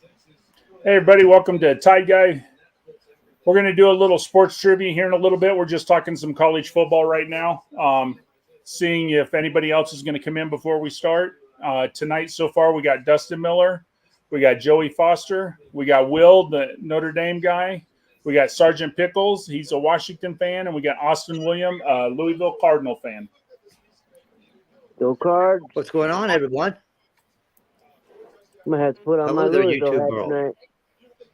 Hey, everybody, welcome to Tide Guy. We're going to do a little sports trivia here in a little bit. We're just talking some college football right now, seeing if anybody else is going to come in before we start. Tonight, so far, we got Dustin Miller, we got Joey Foster, we got Will, the Notre Dame guy, we got Sergeant Pickles, he's a Washington fan, and we got Austin William, a Louisville Cardinal fan. Go Cards. What's going on, everyone? I'm gonna have to put on my Hello there, Louisville YouTube hat world. tonight.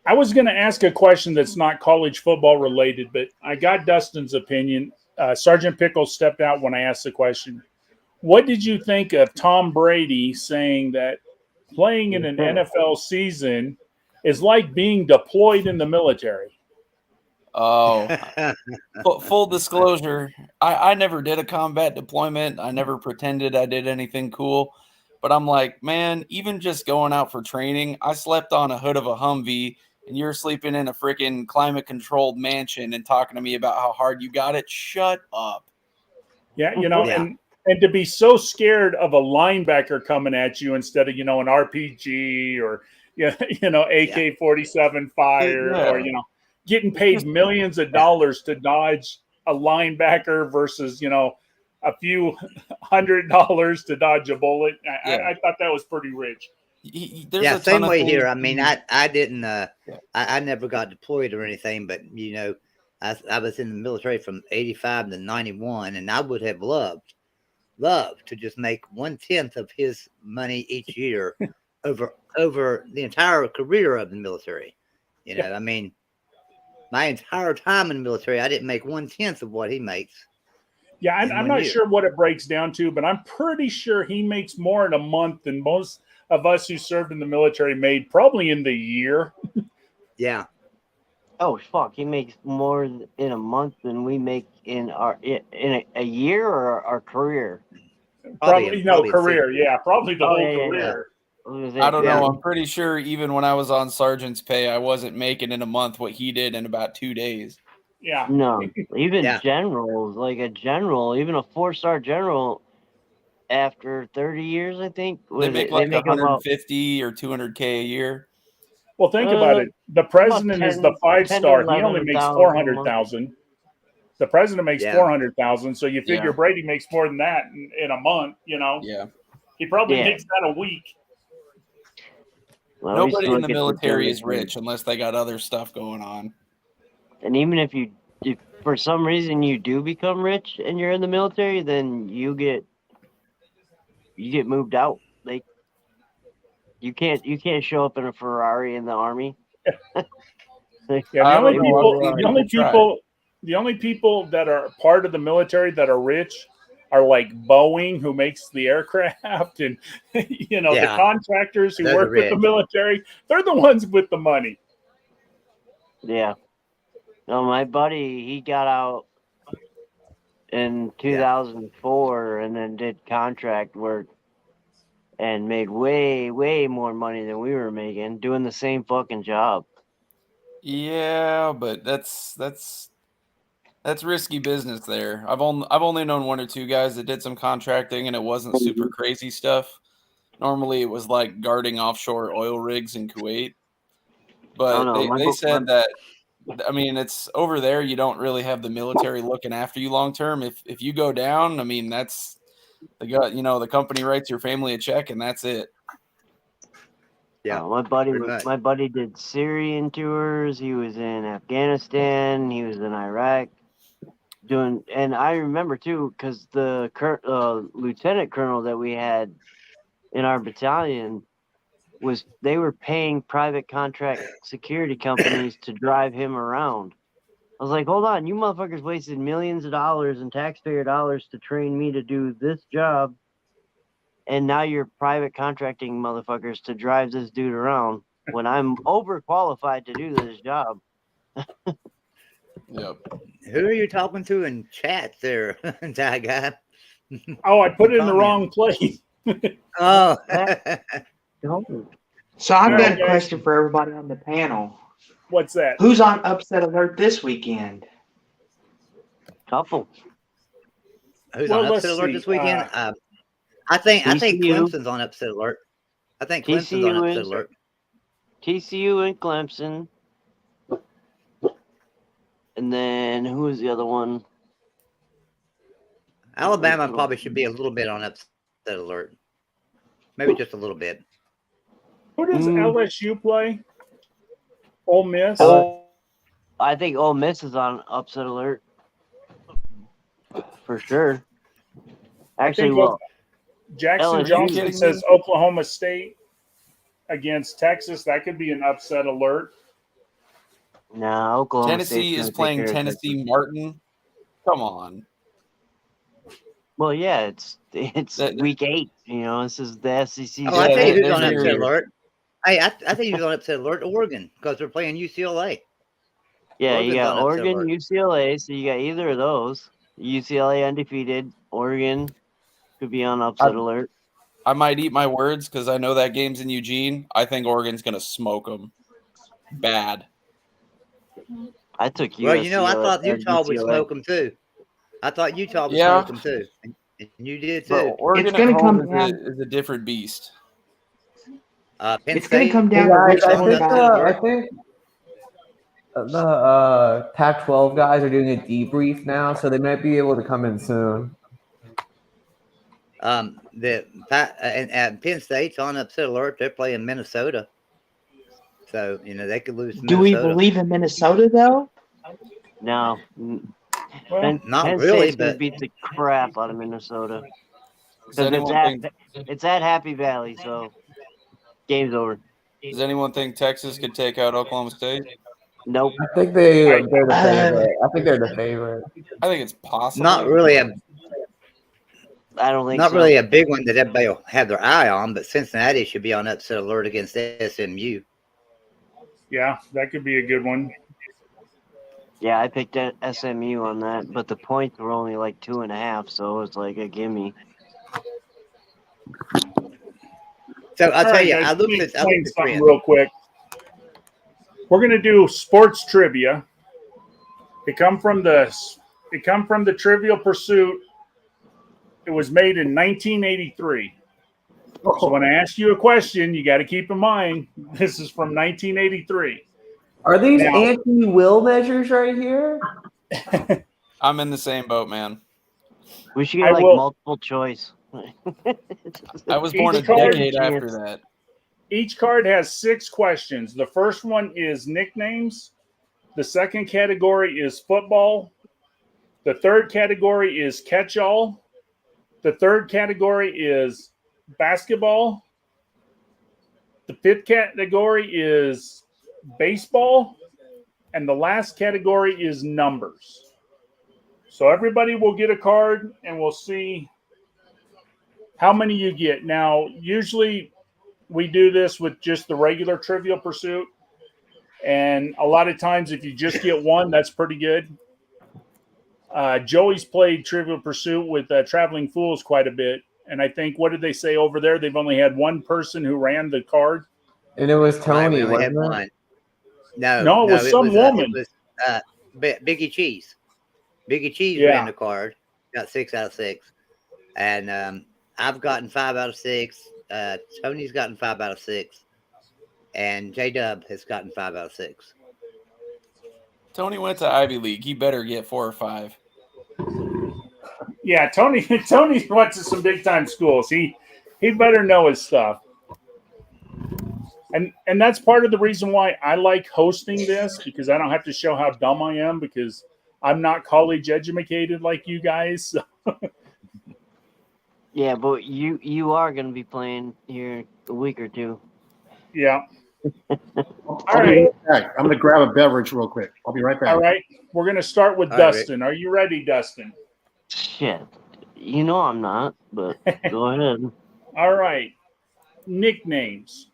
I was going to ask a question that's not college football related, but I got Dustin's opinion. Sergeant Pickles stepped out when I asked the question. What did you think of Tom Brady saying that playing in an NFL season is like being deployed in the military? Oh, full disclosure, I never did a combat deployment. I never pretended I did anything cool. But I'm like, man, even just going out for training, I slept on a hood of a Humvee, and you're sleeping in a freaking climate-controlled mansion and talking to me about how hard you got it. Shut up. Yeah, and to be so scared of a linebacker coming at you instead of, an RPG or, AK-47 fire or, getting paid millions of dollars to dodge a linebacker versus, a few $100 to dodge a bullet. I thought that was pretty rich. Same way here. I mean, I didn't, I never got deployed or anything, but, I was in the military from 85 to 91, and I would have loved to just make 1/10 of his money each year over the entire career of the military. I mean, my entire time in the military, I didn't make 1/10 of what he makes. Yeah, I'm not sure what it breaks down to, but I'm pretty sure he makes more in a month than most of us who served in the military made probably in the year. Yeah. Oh fuck! He makes more in a month than we make in a year or our career. Probably career. Yeah, probably the whole career. Yeah. I don't know. I'm pretty sure even when I was on sergeant's pay, I wasn't making in a month what he did in about 2 days. Yeah. No, even generals, like a general, even a 4-star general, after 30 years, I think they make like 150 or 200K a year. Well, think about it. The president is the 5-star. He only makes 400,000. The president makes 400,000. So you figure Brady makes more than that in a month. Yeah. He probably makes that a week. Well, nobody in the military is rich unless they got other stuff going on. And even if for some reason you do become rich and you're in the military, then you get moved out. Like you can't show up in a Ferrari in the army. The only people that are part of the military that are rich are like Boeing, who makes the aircraft, and the contractors who work with the military. They're the ones with the money. Yeah. No, my buddy, he got out in 2004 and then did contract work and made way, way more money than we were making doing the same fucking job. Yeah, but that's risky business there. I've only known 1 or 2 guys that did some contracting, and it wasn't super crazy stuff. Normally, it was like guarding offshore oil rigs in Kuwait. But they said that, I mean, it's over there. You don't really have the military looking after you long term. If you go down, I mean, that's the company writes your family a check, and that's it. Yeah, my buddy did Syrian tours. He was in Afghanistan. He was in Iraq. And I remember too, because the lieutenant colonel that we had in our battalion they were paying private contract security companies to drive him around. I was like, hold on, you motherfuckers wasted millions of dollars in taxpayer dollars to train me to do this job, and now you're private contracting motherfuckers to drive this dude around when I'm overqualified to do this job. Yep. Who are you talking to in chat there, that guy? Oh, I put it in the wrong place. Oh. So I've got a question for everybody on the panel. What's that? Who's on upset alert this weekend? Couple. Who's on upset alert this weekend? I think Clemson's on upset alert. I think Clemson's on upset alert. TCU and Clemson. And then who was the other one? Alabama probably should be a little bit on upset alert. Maybe just a little bit. Who does LSU play? Ole Miss? I think Ole Miss is on upset alert. For sure. Actually, well, Jackson LSU Johnson says Oklahoma State against Texas. That could be an upset alert. No, Oklahoma Tennessee State's is playing Tennessee Martin. Come on. Well, yeah, it's week 8. You know, this is the SEC. Oh, I tell you who's on upset alert. Hey, I think who's on upset alert? Oregon, because they're playing UCLA. Yeah, Oregon's you got on upset Oregon, alert. UCLA. So you got either of those. UCLA undefeated. Oregon could be on upset alert. I might eat my words because I know that game's in Eugene. I think Oregon's going to smoke them. Bad. I took USC. Well, you know, I thought Utah would smoke them too. I thought Utah would smoke them too. And you did too. But Oregon It's gonna come down. is a different beast. Penn It's going to State, come down to which I think the Pac-12 guys are doing a debrief now, so they might be able to come in soon. and Penn State's on upset alert. They're playing Minnesota, so you know they could lose. Do we believe in Minnesota though? No. Well, not Penn really, State's gonna but beat the crap out of Minnesota. Does anyone think It's at Happy Valley, so game's over. Does anyone think Texas could take out Oklahoma State? Nope. I think they're the favorite. I think they're the favorite. I think it's possible. not really a I don't think not so. really a big one that everybody will have their eye on. But Cincinnati should be on upset alert against SMU. Yeah, that could be a good one. Yeah, I picked SMU on that, but the points were only like 2.5, so it's like a gimme. So I'll All tell right, you, guys, I let me looked at explain something trends. real quick. We're going to do sports trivia. It come from the Trivial Pursuit. It was made in 1983. So when I ask you a question, you got to keep in mind this is from 1983. Are these anti-will measures right here? I'm in the same boat, man. We should get multiple choice. I was born a Each card- decade after that. Each card has 6 questions. The first one is nicknames. The second category is football. The third category is catch-all. The third category is basketball. The fifth category is baseball. And the last category is numbers. So everybody will get a card and we'll see how many you get. Now, usually we do this with just the regular Trivial Pursuit. And a lot of times if you just get one, that's pretty good. Joey's played Trivial Pursuit with Traveling Fools quite a bit. And I think, what did they say over there? They've only had one person who ran the card. And it was Tony, We only had wasn't it? one. No, it was some woman. It was Biggie Cheese. Biggie Cheese Yeah. ran the card. Got 6 out of 6. And I've gotten 5 out of 6. Tony's gotten 5 out of 6. And J-Dub has gotten 5 out of 6. Tony went to Ivy League. He better get 4 or 5. Yeah, Tony went to some big time schools. He better know his stuff. And that's part of the reason why I like hosting this, because I don't have to show how dumb I am, because I'm not college educated like you guys. Yeah, but you are going to be playing here a week or two. Yeah. All right. I'm going to grab a beverage real quick. I'll be right back. All right. We're going to start with All right, Dustin. Are you ready, Dustin? Shit. You know I'm not, but go ahead. All right. Nicknames.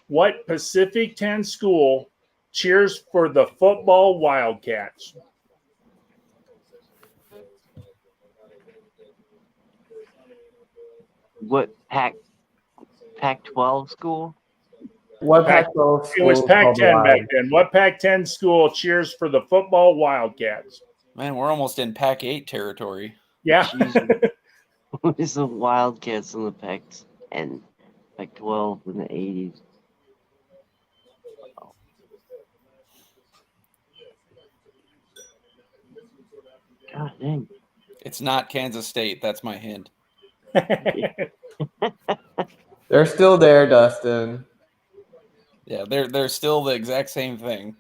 What Pacific 10 school cheers for the football Wildcats? What Pac-12 school? What Pac-12 It was school Pac-10 called back Live? then. What Pac-10 school cheers for the football Wildcats? Man, we're almost in Pac-8 territory. Yeah. It's the Wildcats in the Pac and Pac-12 in the 80s. God dang. It's not Kansas State. That's my hint. They're still there, Dustin. Yeah, they're still the exact same thing.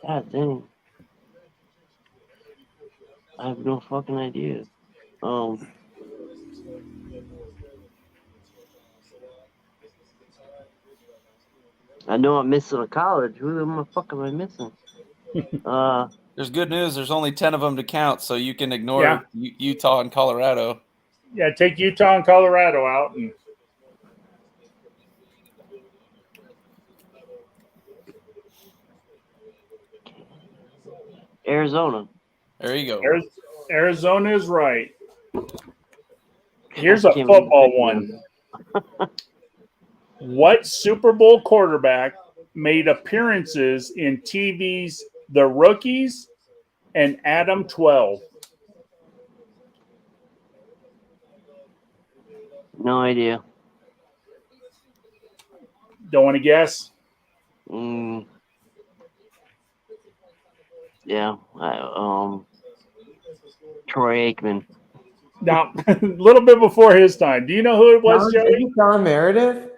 God dang. I have no fucking idea. I know I'm missing a college. Who the fuck am I missing? There's good news. There's only 10 of them to count, so you can ignore Yeah. Utah and Colorado. Yeah, take Utah and Colorado out. And Arizona. There you go. Arizona is right. Here's I a can't believe football I one. What Super Bowl quarterback made appearances in TV's The Rookies and Adam 12? No idea. Don't want to guess? Yeah. Troy Aikman. Now, a little bit before his time. Do you know who it was, Is Joey? it John Meredith?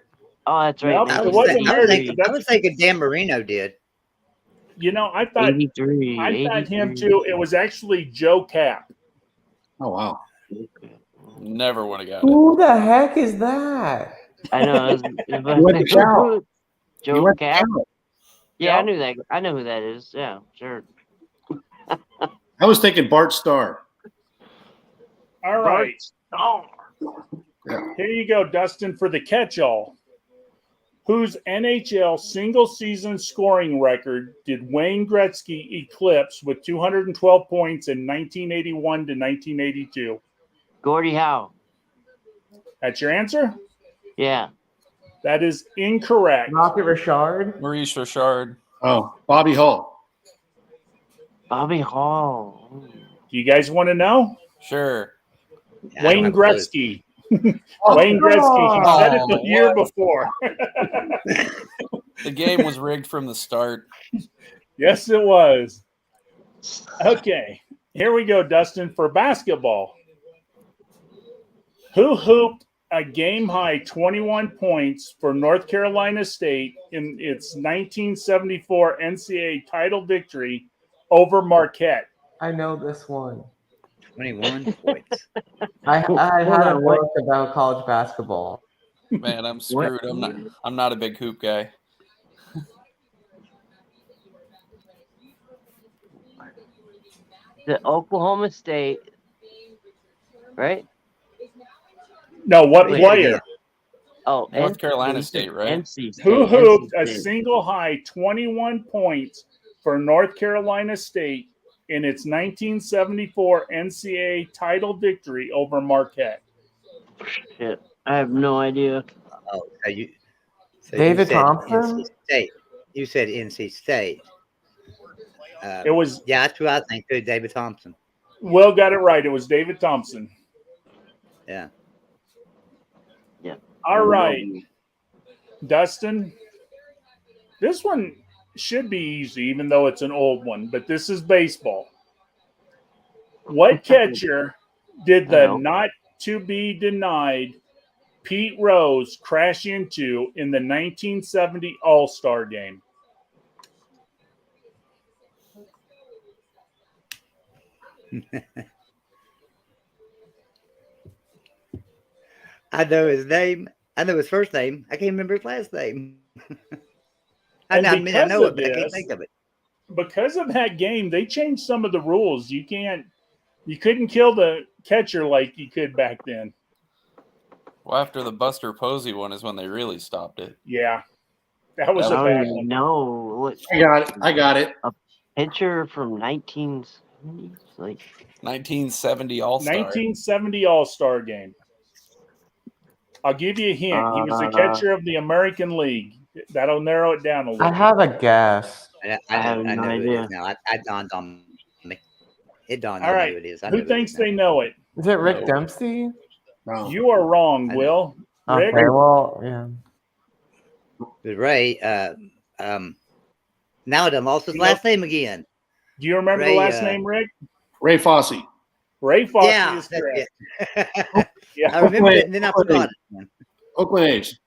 Oh, that's right. Nope, I it was, wasn't think, I, was thinking, Meredith. I was thinking Dan Marino did. You know, I thought 83. him too. It was actually Joe Cap. Oh, wow. Never would have got it. Who the heck is that? I know. You went to Cal. You Joe went to Cap. Cal. Yeah, I Yep. knew that. I know who that is. Yeah, sure. I was thinking Bart Starr. All right. Oh, Here you go, Dustin, for the catch-all. Whose NHL single-season scoring record did Wayne Gretzky eclipse with 212 points in 1981 to 1982? Gordie Howe. That's your answer? Yeah. That is incorrect. Rocket Richard? Maurice Richard. Oh, Bobby Hull. Bobby Hall. Do you guys want to know? Sure. Yeah, I don't Wayne have a clue. Gretzky. Wayne Gretzky. He said it the year before. The game was rigged from the start. Yes, it was. Okay. Here we go, Dustin, for basketball. Who hooped a game-high 21 points for North Carolina State in its 1974 NCAA title victory over Marquette? I know this one. 21 points. I had a book about college basketball. Man, I'm screwed. I'm not a big hoop guy. The Oklahoma State. Right? No, what Wait, player? Oh, North Carolina State, right? NC State. Who hooped NC a State. single-high 21 points for North Carolina State in its 1974 NCAA title victory over Marquette? Shit. I have no idea. Oh, so David you said Thompson? NC State. You said NC State. It was Yeah, that's who I think too. David Thompson. Will got it right. It was David Thompson. Yeah. Yeah. All right, Dustin. This one should be easy, even though it's an old one, but this is baseball. What catcher did the not to be denied Pete Rose crash into in the 1970 All-Star game? I know his name. I know his first name. I can't remember his last name. I know it, but I can't think of it. Because of that game, they changed some of the rules. You couldn't kill the catcher like you could back then. Well, after the Buster Posey one is when they really stopped it. Yeah. That was I a don't bad even one. know. I got it. Pitcher from 1970s? Like 1970 All-Star. 1970 All-Star game. I'll give you a hint. He was the catcher of the American League. That'll narrow it down a little. I have a guess. I have know no who it idea. is now. I dawned on me. It dawned All on right. me who it is. I know Who it thinks is now. they know it? Is it Rick No. Dempsey? No. You are wrong, I know. Will. Rick? Okay, well, yeah. With Ray. Now I done lost his last name again. Do you remember Ray, the last name, Rick? Ray Fosse. Ray Fosse Yeah, is that's correct. it. Yeah. I remember it, and then I forgot it. Oakland A's.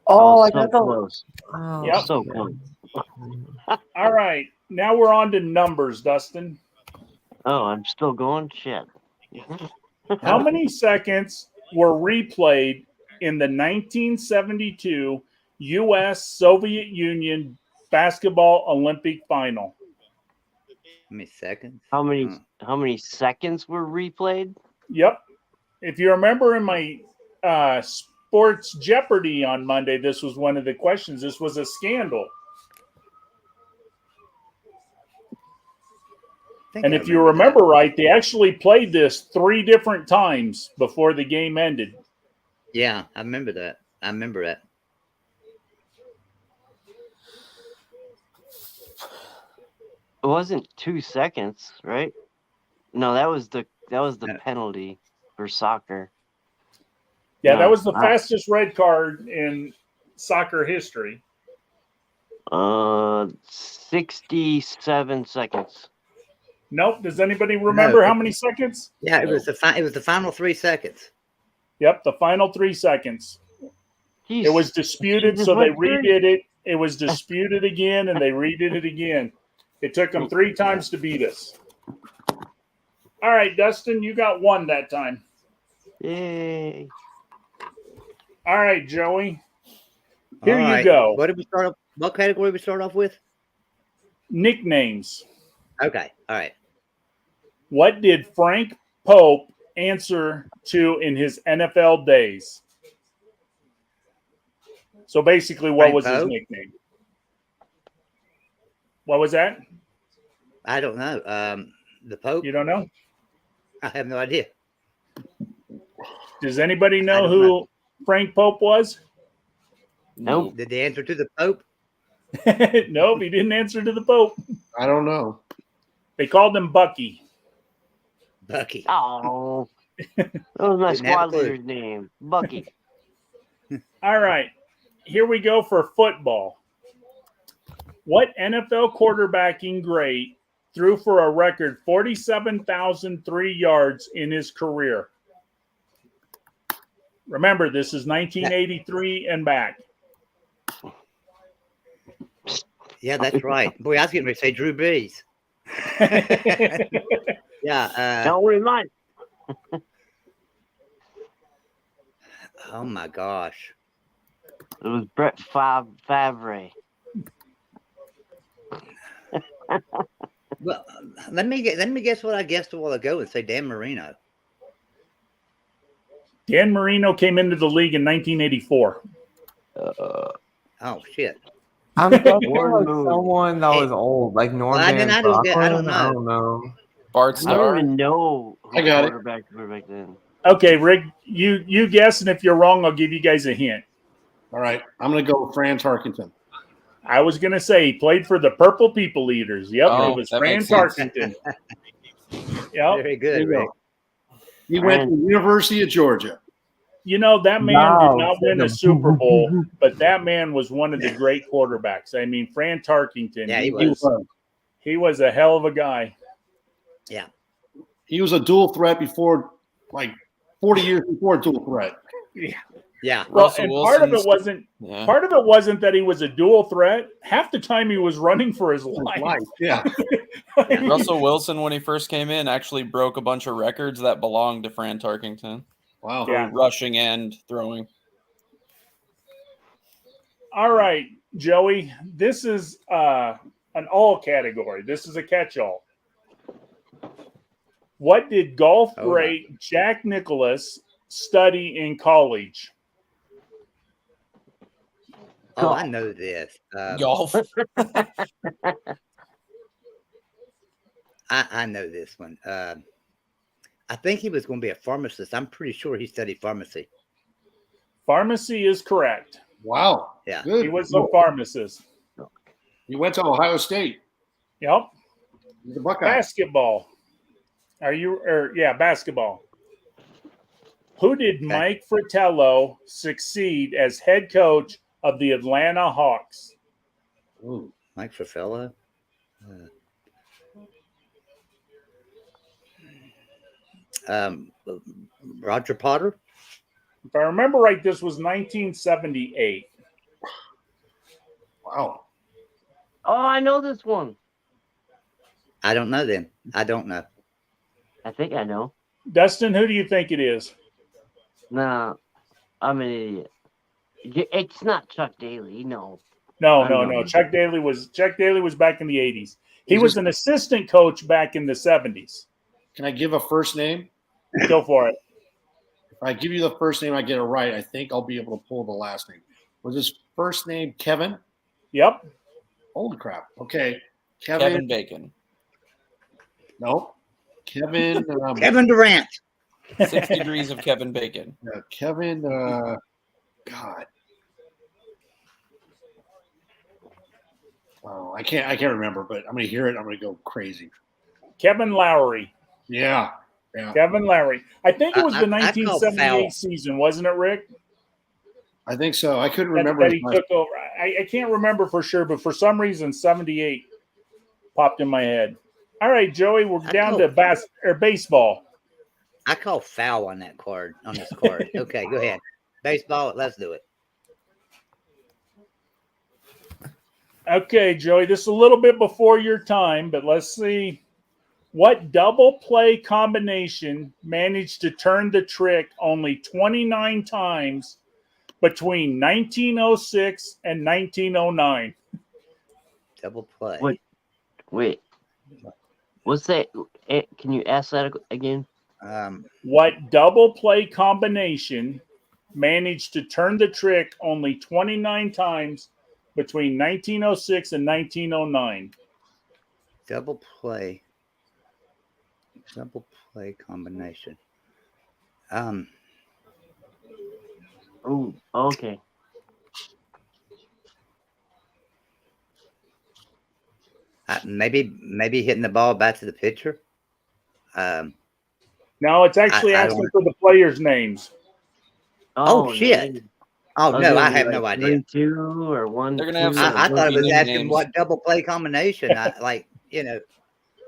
Oh, I so got the. close. Oh, Yep. So close. All right. Now we're on to numbers, Dustin. Oh, I'm still going? Shit. How many seconds were replayed in the 1972 U.S. Soviet Union basketball Olympic final? How many seconds? How many seconds were replayed? Yep. If you remember in my sports Jeopardy on Monday, this was one of the questions. This was a scandal. And if you remember right, they actually played this 3 different times before the game ended. Yeah, I remember that. It wasn't 2 seconds, right? No, that was the No. penalty for soccer. Yeah, No, that was the fastest red card in soccer history. 67 seconds. Nope. Does anybody remember how many seconds? Yeah, it was the final 3 seconds. Yep, the final 3 seconds. Jeez. It was disputed, so they redid it. It was disputed again, and they redid it again. It took them 3 times to beat us. All right, Dustin, you got 1 that time. Yay. All right, Joey. Here All right. you go. What did we start off? What category we start off with? Nicknames. Okay. All right. What did Frank Pope answer to in his NFL days? So basically, what Frank was his Pope? nickname? What was that? I don't know. The Pope? You don't know? I have no idea. Does anybody know don't who know. Frank Pope was? Nope. Did the answer to the Pope? Nope, he didn't answer to the Pope. I don't know. They called him Bucky. Bucky. Oh. That was my Didn't have a squad clue. leader's name. Bucky. All right, here we go for football. What NFL quarterbacking great threw for a record 47,003 yards in his career? Remember, this is 1983 and back. Yeah, that's right. Boy, I was getting ready to say Drew Brees. Yeah. Don't remind. Oh my gosh. It was Brett Favre. Well, let me guess what I guessed a while ago and say Dan Marino. Dan Marino came into the league in 1984. Oh shit. I'm thinking Warren like Moon. someone that was old, like Norm Well, then Van I don't get- I don't Brocklin. I know. don't know. Bart I Starr. don't even know who I got it. quarterbacks were back then. Okay, Rick, you guess, and if you're wrong, I'll give you guys a hint. All right. I'm going to go with Fran Tarkenton. I was going to say he played for the Purple People Eaters. Yep, Oh, it was that Fran makes sense. Tarkenton. Yep. Very There good, you Rick. go. He went to the University of Georgia. You know, that man Wow, did not win a Super Bowl, but that man was one of the great quarterbacks. I mean, Fran Tarkenton, Yeah, he He was. he was a hell of a guy. Yeah. He was a dual threat before, like 40 years before dual threat. Yeah. Well, Russell and part of it Wilson's- wasn't that he was a dual threat. Half the time he was running for his life. Life. Yeah. Russell Wilson, when he first came in, actually broke a bunch of records that belonged to Fran Tarkenton. Wow. For Yeah. rushing and throwing. All right, Joey, this is an all category. This is a catch-all. What did golf Oh, great Jack Nicklaus study in college? Oh, I know this. Golf. I know this one. I think he was going to be a pharmacist. I'm pretty sure he studied pharmacy. Pharmacy is correct. Wow. Yeah. Good. He was a pharmacist. He went to Ohio State. Yep. He's a Buckeye. Basketball. Basketball. Who did Mike Fratello succeed as head coach of the Atlanta Hawks? Ooh, Mike Fratello. Roger Potter. If I remember right, this was 1978. Wow. Oh, I know this one. I don't know then. I don't know. I think I know. Dustin, who do you think it is? Nah, I'm an idiot. It's not Chuck Daly. No. No. Chuck Daly was back in the 80s. He was an assistant coach back in the 70s. Can I give a first name? Go for it. If I give you the first name, I get it right. I think I'll be able to pull the last name. Was his first name Kevin? Yep. Holy crap. Okay. Kevin Bacon. No. Kevin. Kevin Durant. 6 degrees of Kevin Bacon. Kevin. God. Oh, I can't remember, but I'm gonna hear it. I'm gonna go crazy. Kevin Lowry. Yeah. Kevin Lowry. I think it was the I call 1978 foul. season, wasn't it, Rick? I think so. I couldn't remember. That he took over. I can't remember for sure, but for some reason, 78 popped in my head. All right, Joey, we're down to baseball. I call foul on that card, on this card. Okay, go ahead. Baseball, let's do it. Okay, Joey, this is a little bit before your time, but let's see. What double play combination managed to turn the trick only 29 times between 1906 and 1909? Double play. Wait. What's that? Can you ask that again? What double play combination managed to turn the trick only 29 times between 1906 and 1909? Double play combination. Oh, okay. Maybe hitting the ball back to the pitcher. No, it's actually asking for the players' names. Oh shit! Oh no, I have no idea. 2 or 1. They're gonna have I thought it was asking names. what double play combination. A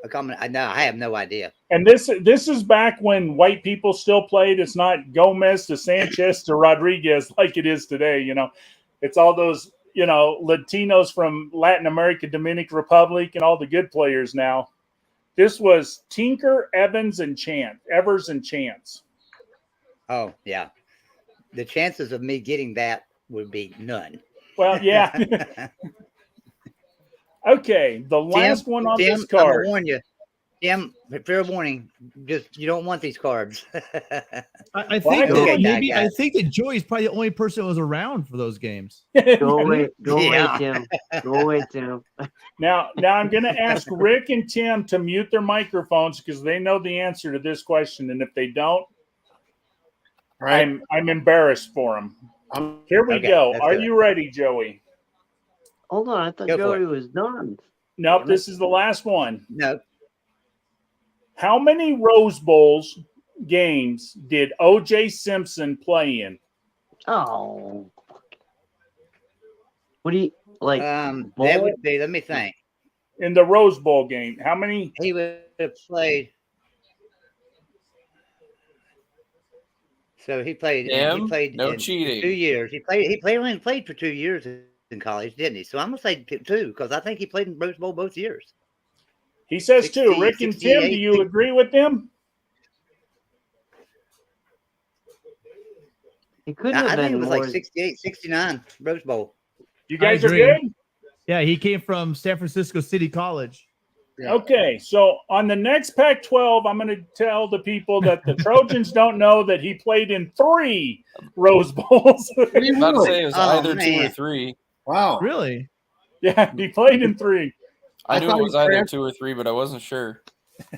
combination. No, I have no idea. And this is back when white people still played. It's not Gomez to Sanchez to Rodriguez like it is today. It's all those Latinos from Latin America, Dominican Republic, and all the good players now. This was Tinker, Evers, and Chance. Oh yeah, the chances of me getting that would be none. Well, yeah. Okay, the last one on this card. I'm gonna warn you, Tim. Fair warning. Just you don't want these cards. I think I think that Joey's probably the only person that was around for those games. Go away, Tim. Go away, Tim. Now I'm going to ask Rick and Tim to mute their microphones because they know the answer to this question, and if they don't, I'm embarrassed for them. Here we go. Are you ready, Joey? Hold on, I thought Joey was done. Nope, this is the last one. No. How many Rose Bowls games did O.J. Simpson play in? Oh. What do you like? That would be. Let me think. In the Rose Bowl game, how many? He would have played. So he played. He played no cheating. 2 years. He only played for 2 years in college, didn't he? So I'm gonna say 2 because I think he played in Rose Bowl both years. He says 2. Rick and Tim, do you agree with them? He couldn't have been. I think it was like 68, 69 Rose Bowl. You guys are good? Yeah, he came from San Francisco City College. Yeah. Okay, so on the next Pac-12, I'm going to tell the people that the Trojans don't know that he played in 3 Rose Bowls. I was about to say it was either 2 or 3. Wow. Really? Yeah, he played in 3. I knew it was either 2 or 3, but I wasn't sure.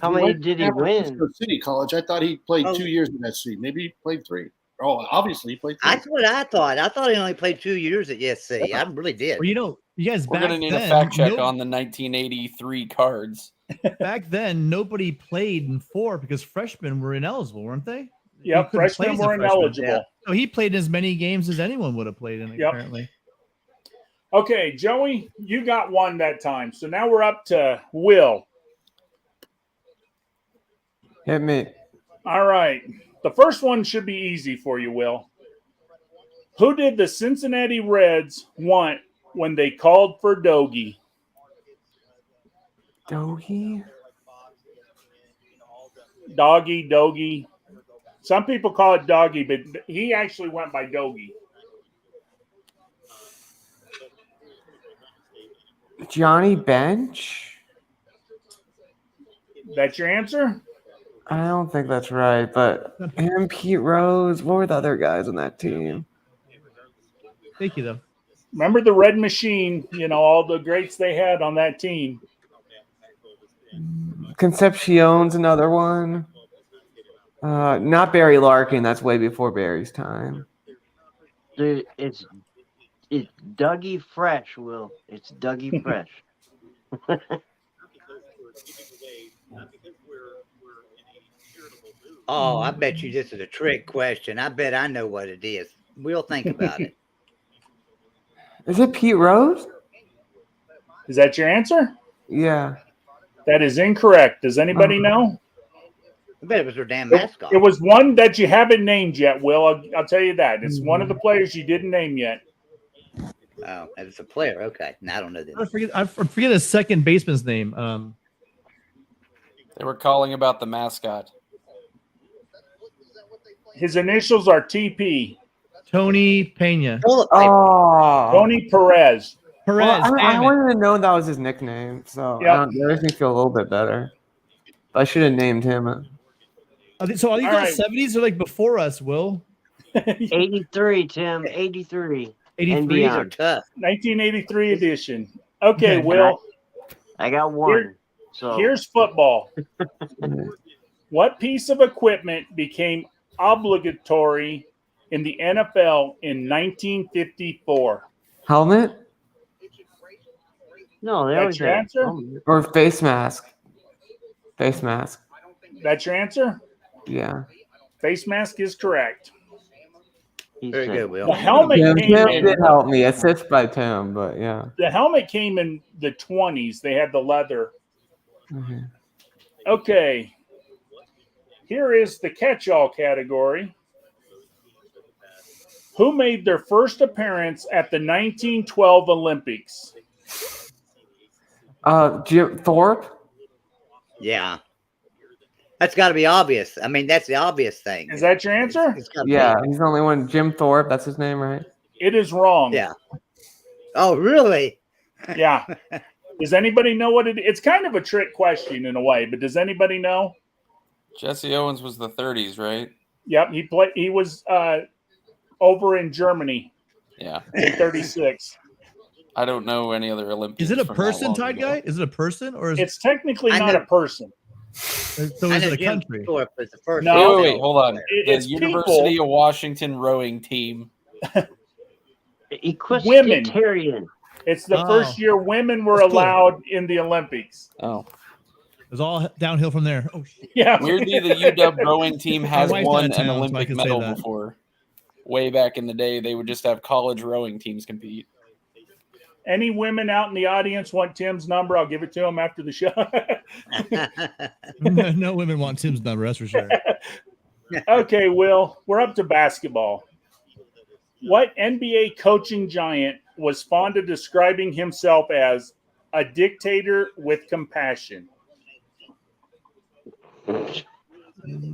How many did he win? City College. I thought he played 2 years in that city. Maybe he played 3. Oh, obviously he played 3. That's what I thought. I thought he only played 2 years at SC. I really did. Well, you guys. We're gonna need a fact check on the 1983 cards. Back then, nobody played in 4 because freshmen were ineligible, weren't they? Yep, freshmen were ineligible. So he played as many games as anyone would have played in. Apparently. Okay, Joey, you got one that time. So now we're up to Will. Hit me. All right. The first one should be easy for you, Will. Who did the Cincinnati Reds want when they called for Dogie? Dogie? Doggy. Some people call it Doggy, but he actually went by Dogie. Johnny Bench? That's your answer? I don't think that's right, but him, Pete Rose, what were the other guys on that team? Thank you, though. Remember the Red Machine, all the greats they had on that team. Concepcion's another one. Not Barry Larkin. That's way before Barry's time. Dude, it's Dougie Fresh, Will. It's Dougie Fresh. Oh, I bet you this is a trick question. I bet I know what it is. We'll think about it. Is it Pete Rose? Is that your answer? Yeah. That is incorrect. Does anybody know? I bet it was their damn mascot. It was one that you haven't named yet, Will. I'll tell you that. It's one of the players you didn't name yet. Oh, it's a player. Okay. No, I don't know this. I forget his second baseman's name. They were calling about the mascot. His initials are TP. Tony Pena. Oh. Tony Perez. Perez. Well, I wanted to know that was his nickname, so that makes me feel a little bit better. I should have named him. So are these All right. 70s or like before us, Will? 83, Tim. 83. 83 These are tough. 1983 edition. Okay, Okay. Will. I got one. So Here's football. What piece of equipment became obligatory in the NFL in 1954? Helmet no, they That's always your have answer? helmet. or face mask? Face mask. That's your answer? Yeah. Face mask is correct. He Very said. good, Will. The helmet Tim came in, did help me. Assist by Tim, but yeah. the helmet came in the 20s. They had the leather. Mhm. Okay. Here is the catch-all category. Who made their first appearance at the 1912 Olympics? Jim Thorpe? Yeah. That's got to be obvious. I mean, that's the obvious thing. Is that your answer? It's gotta be. Yeah, he's the only one. Jim Thorpe, that's his name, right? It is wrong. Yeah. Oh, really? Yeah. Does anybody know what it is? It's kind of a trick question in a way, but does anybody know? Jesse Owens was the 30s, right? Yep, he was over in Germany Yeah. in 36. I don't know any other Olympians. Is it a from that person, long Tide ago. Guy? Is it a person or is It's technically I not know- a person. so I is know it a Jim country? Thorpe was the first. No. Wait, hold on. It's The University people. of Washington rowing team. Equestrian. It's the Oh. first year women were That's cool. allowed in the Olympics. Oh. It was all downhill from there. Oh, shit. Yeah. Weirdly, the UW rowing team has wife's won out of an town, so I Olympic can say medal that. before. Way back in the day, they would just have college rowing teams compete. Any women out in the audience want Tim's number? I'll give it to him after the show. No women want Tim's number, that's for sure. Okay, Will, we're up to basketball. What NBA coaching giant was fond of describing himself as a dictator with compassion?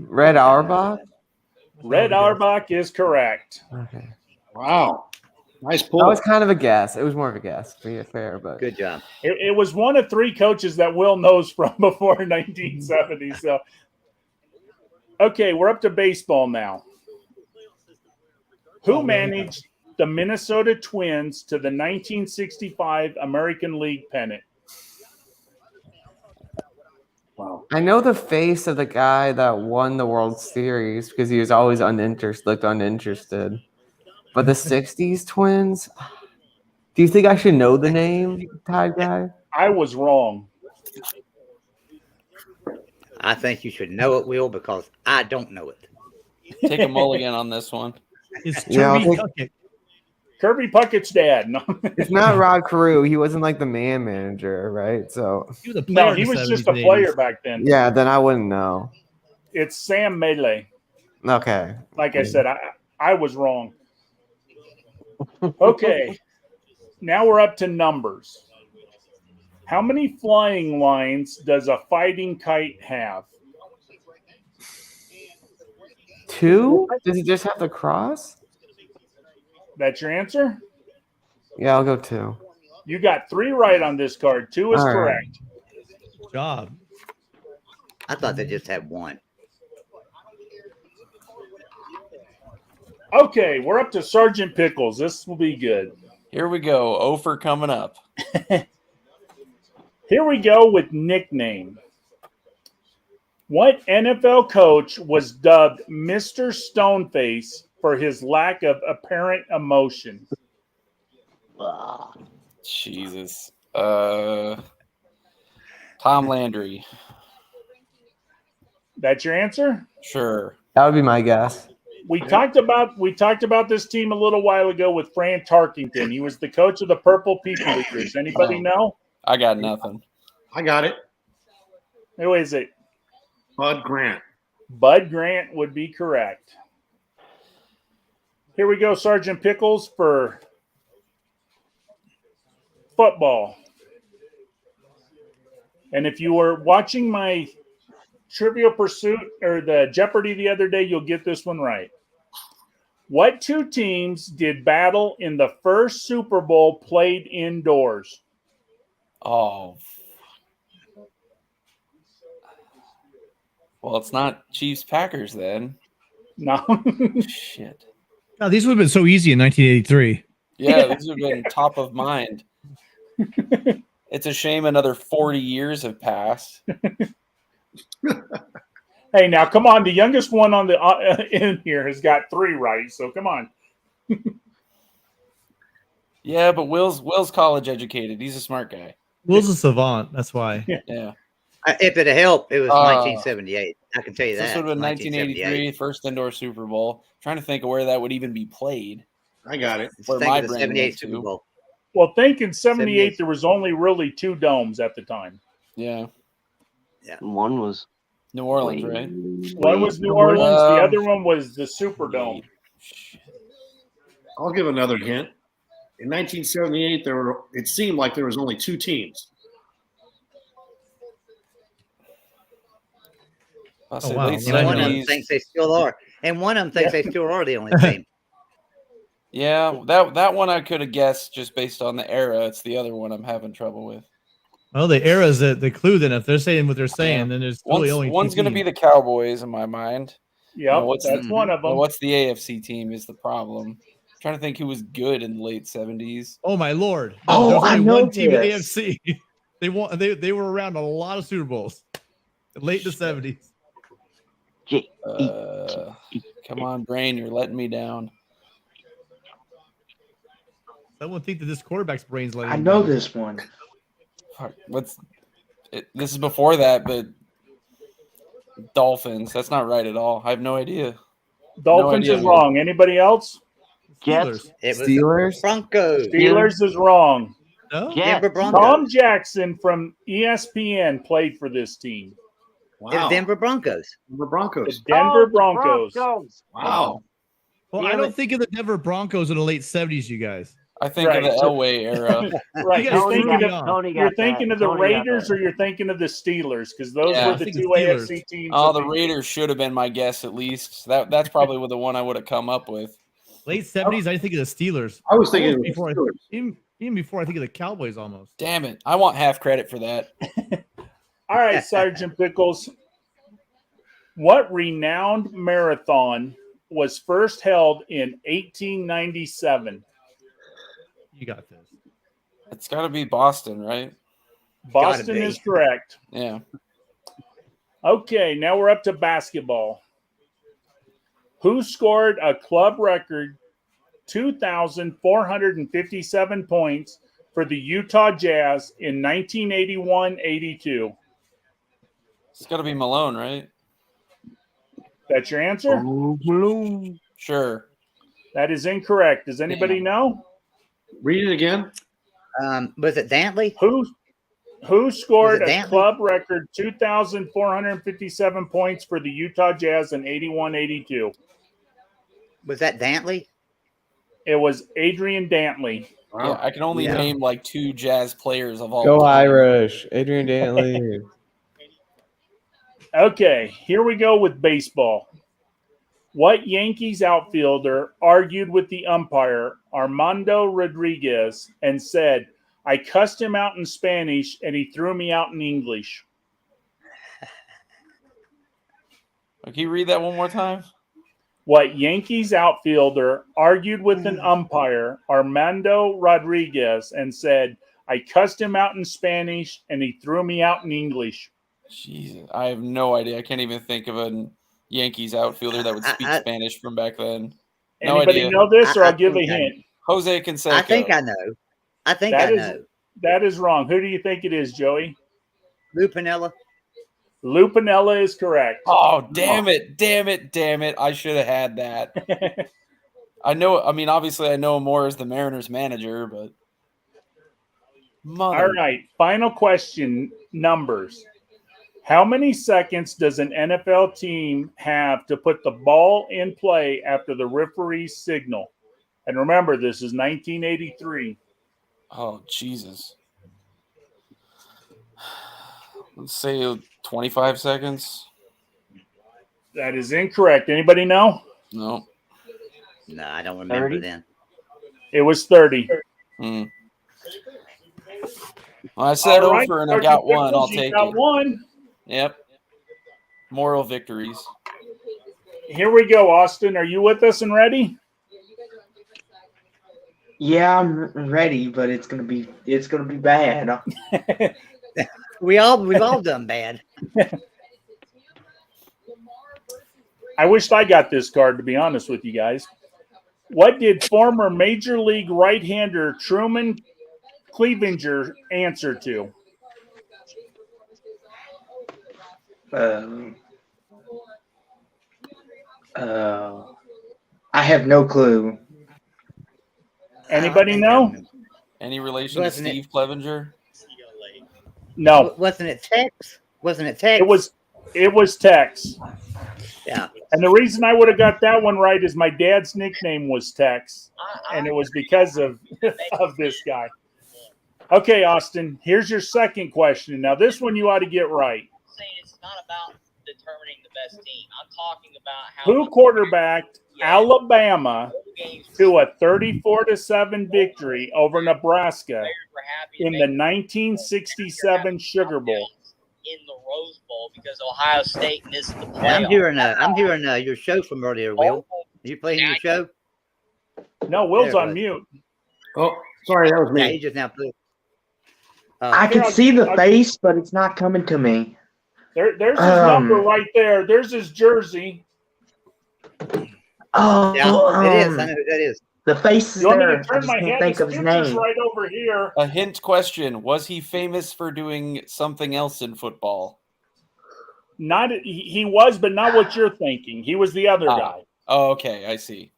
Red Auerbach? Red Auerbach is correct. Okay. Wow. Nice That pull. was kind of a guess. It was more of a guess, to be fair, but Good job. It was one of three coaches that Will knows from before 1970. So, okay, we're up to baseball now. Who managed the Minnesota Twins to the 1965 American League pennant? Wow. I know the face of the guy that won the World Series because he was always looked uninterested. But the 60s Twins, do you think I should know the name, Tide Guy? I was wrong. I think you should know it, Will, because I don't know it. Take a mulligan on this one. It's Yeah, I'll Toby take- Tuckett. Kirby Puckett's dad. No, It's not Rod Carew. He wasn't like the man manager, right? So He was a player. no, in he the was 70s just a and player 80s. back then. yeah, then I wouldn't know. It's Sam Melee. Okay. Like I said, I was wrong. Okay, now we're up to numbers. How many flying lines does a fighting kite have? 2? Does he just have the cross? That's your answer? Yeah, I'll go 2. You got 3 right on this card. 2 is All right. correct. Good job. I thought they just had one. Okay, we're up to Sergeant Pickles. This will be good. Here we go. Ofer coming up. Here we go with nickname. What NFL coach was dubbed Mr. Stoneface for his lack of apparent emotion? Jesus. Tom Landry. That's your answer? Sure. That would be my guess. We talked about this team a little while ago with Fran Tarkington. He was the coach of the Purple People Eaters. Anybody know? I got nothing. I got it. Who is it? Bud Grant. Bud Grant would be correct. Here we go, Sergeant Pickles, for football. And if you were watching my Trivial Pursuit or the Jeopardy the other day, you'll get this one right. What 2 teams did battle in the first Super Bowl played indoors? Oh. Well, it's not Chiefs Packers then. No. Shit. No, these would have been so easy in 1983. Yeah, these have been top of mind. It's a shame another 40 years have passed. Hey, now come on. The youngest one on the in here has got 3 right, so come on. Yeah, but Will's college educated. He's a smart guy. Will's a savant. That's why. Yeah. If it helped, it was 1978. I can tell you that. This would have been 1983, first indoor Super Bowl. I'm trying to think of where that would even be played. I got it. Where Think my of the brain 78 went Super to. Bowl. Well, think in 78 78. there was only really 2 domes at the time. Yeah. One was New Orleans, right? One was New Orleans. The other one was the Superdome. I'll give another hint. In 1978, it seemed like there was only 2 teams. I'll say wow. late And one of them 70s. thinks they still are. And one of them thinks they still are the only team. Yeah, that one I could have guessed just based on the era. It's the other one I'm having trouble with. Well, the era is the clue. Then, if they're saying what they're saying, then there's really only One's going to be the Cowboys in my mind. Yep, what's that's one of them. What's the AFC team is the problem. I'm trying to think who was good in the late 70s. Oh my lord! Oh, There's I only know one team in this. AFC. They were around a lot of Super Bowls, late in the 70s. Come on, brain, you're letting me down. Someone think that this quarterback's brains letting I him know down. this one. Fuck, this is before that, but Dolphins. That's not right at all. I have no idea. Dolphins idea. is wrong. Anybody else? Jets. It was Steelers? the Broncos. Steelers is wrong. No? Denver Broncos. Tom Jackson from ESPN played for this team. Wow. It was Denver Broncos. Denver The Broncos. Denver Broncos. Wow. Well, Yeah, I don't but- think of the Denver Broncos in the late 70s, you guys. I think Right, of the so- Elway era. Right. You guys You're threw thinking me of, off. Tony got you're thinking that. of the Tony got Raiders that. or you're thinking of the Steelers because those Yeah. were I the think 2 the Steelers. AFC teams. Oh, that the they- Raiders should have been my guess at least. That's probably the one I would have come up with. Late 70s, I think of the Steelers. I was thinking Almost it was before, Steelers. even before I think of the Cowboys almost. Damn it. I want half credit for that. All right, Sergeant Pickles. What renowned marathon was first held in 1897? You got this. It's got to be Boston, right? Boston be. is correct. Yeah. Okay, now we're up to basketball. Who scored a club record 2,457 points for the Utah Jazz in 1981-82? It's got to be Malone, right? That's your answer? Sure. That is incorrect. Does anybody know? Read it again. Was it Dantley? Who scored a Dantley? club record 2,457 points for the Utah Jazz in 81-82? Was that Dantley? It was Adrian Dantley. Wow. Yeah, I can only name like 2 Jazz players of all Go time. Irish. Adrian Dantley. Okay, here we go with baseball. What Yankees outfielder argued with the umpire, Armando Rodriguez, and said, "I cussed him out in Spanish and he threw me out in English"? Can you read that one more time? What Yankees outfielder argued with an umpire, Armando Rodriguez, and said, "I cussed him out in Spanish and he threw me out in English"? Jesus, I have no idea. I can't even think of a Yankees outfielder that would speak Spanish from back then. No Anybody idea. know this, or I'll give a hint? Jose Canseco. I think I know. I think I know. That is wrong. Who do you think it is, Joey? Lou Piniella. Lou Piniella is correct. Oh, damn it. I should have had that. I know. I mean, obviously, I know him more as the Mariners manager, but. All right. Final question, numbers. How many seconds does an NFL team have to put the ball in play after the referee's signal? And remember, this is 1983. Oh, Jesus. Let's say 25 seconds. That is incorrect. Anybody know? No. No, I don't remember 30? then. It was 30. Well, I said All right, over and I got one. I'll you take got it. one. Yep. Moral victories. Here we go, Austin. Are you with us and ready? Yeah, I'm ready, but it's gonna be bad. We've all done bad. I wished I got this card, to be honest with you guys. What did former Major League right-hander Truman Clevenger answer to? I have no clue. Anybody know? Any relation to Steve Clevenger? No. Wasn't it Tex? Wasn't it Tex? It was Tex. Yeah. And the reason I would have got that one right is my dad's nickname was Tex, and it was because of this guy. Okay, Austin, here's your second question. Now, this one you ought to get right. Saying it's not about determining the best team. I'm talking about how Who quarterbacked Alabama to a 34-7 victory over Nebraska in the 1967 Sugar Bowl? In the Rose Bowl because Ohio State missed the playoff. I'm hearing your show from earlier, Will. Are you playing your show? No, Will's on mute. Oh, sorry, that was me. Yeah, he just now played. I can see the face, but it's not coming to me. There's his number right there. There's his jersey. Oh, yeah, it is. I know who that is. The face is You want me there. to turn my head? Think of his name. Right over here. A hint question. Was he famous for doing something else in football? Not he was, but not what you're thinking. He was the other guy. Oh, okay. I see.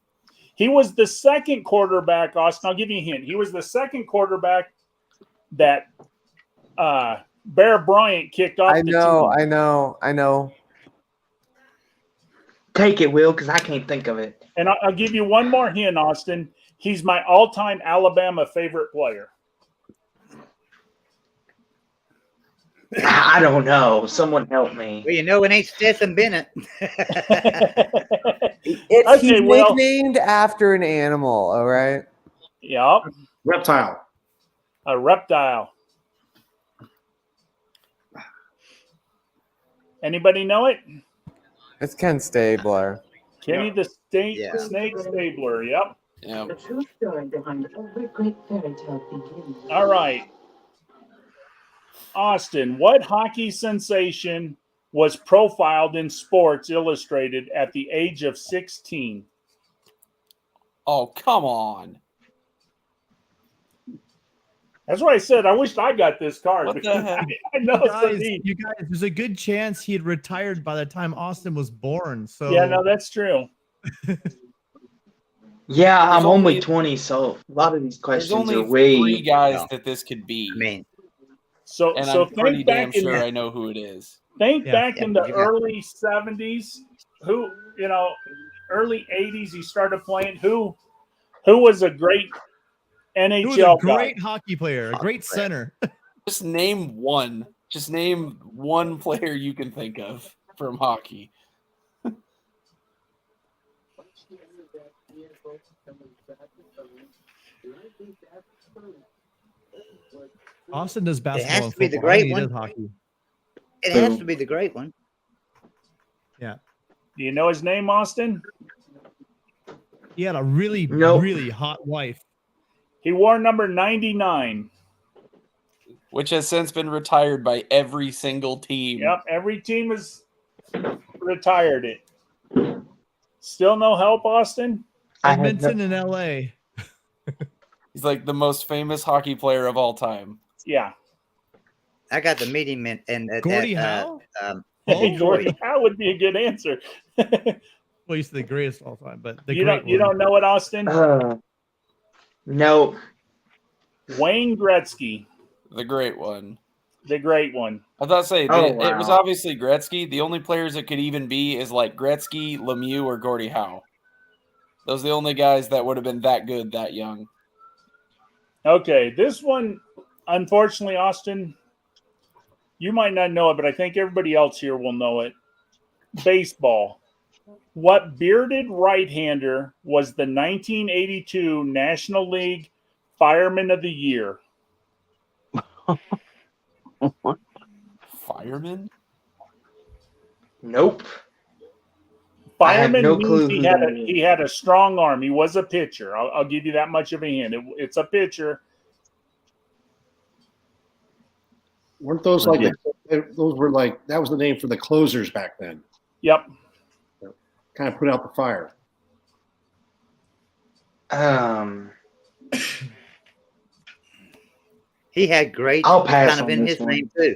He was the second quarterback, Austin. I'll give you a hint. He was the second quarterback that Bear Bryant kicked off. I know. Take it, Will, because I can't think of it. And I'll give you one more hint, Austin. He's my all-time Alabama favorite player. I don't know. Someone help me. Well, you know it ain't Stetson Bennett. He's Okay, Will. nicknamed after an animal, all right? Yep. Reptile. A reptile. Anybody know it? It's Ken Stabler. Kenny the Snake Stabler. Yep. Yeah. The true story behind every great fairy tale begins. All right. Austin, what hockey sensation was profiled in Sports Illustrated at the age of 16? Oh, come on. That's what I said. I wished I got this card. What the heck? I know You guys, there's a good chance he had retired by the time Austin was born. So Yeah, no, that's true. Yeah, There's I'm only only- 20, so a lot of these There's questions only are way. 3 guys No. that this could be. I mean, So and so I'm pretty think damn back in sure I know who it is. think Yeah. back in the you got- early 70s, who early 80s he started playing. Who was a great NHL He was a guy? great hockey player, a great center. Just name one. Just name one player you can think of from hockey. Austin does has basketball and to be the football. great He one. does hockey. It has to be the great one. Do you know his name, Austin? He had a really, Nope. really hot wife. He wore number 99. Which has since been retired by every single team. Yep, every team has retired it. Still no help, Austin? I had Edmonton in LA. He's like the most famous hockey player of all time. Yeah. I got to meet him in Gordie Howe? Hey, Oh, Gordie Howe would be a good answer. well, he's the greatest of all time, but the you great don't know it, Austin? No. Wayne Gretzky, The great one. the great one. I thought say Oh, it was wow. obviously Gretzky. The only players it could even be is like Gretzky, Lemieux, or Gordie Howe. Those are the only guys that would have been that good that young. Okay, this one, unfortunately, Austin, you might not know it, but I think everybody else here will know it. Baseball. What bearded right-hander was the 1982 National League Fireman of the Year? Fireman? Nope. I have Fireman no means clue he who had that a is. he had a strong arm. He was a pitcher. I'll give you that much of a hint. It's a pitcher. Weren't those like those were like that was the name for the closers back then? Yep. Kind of put out the fire. He had great I'll pass kind of on in this his one. name too.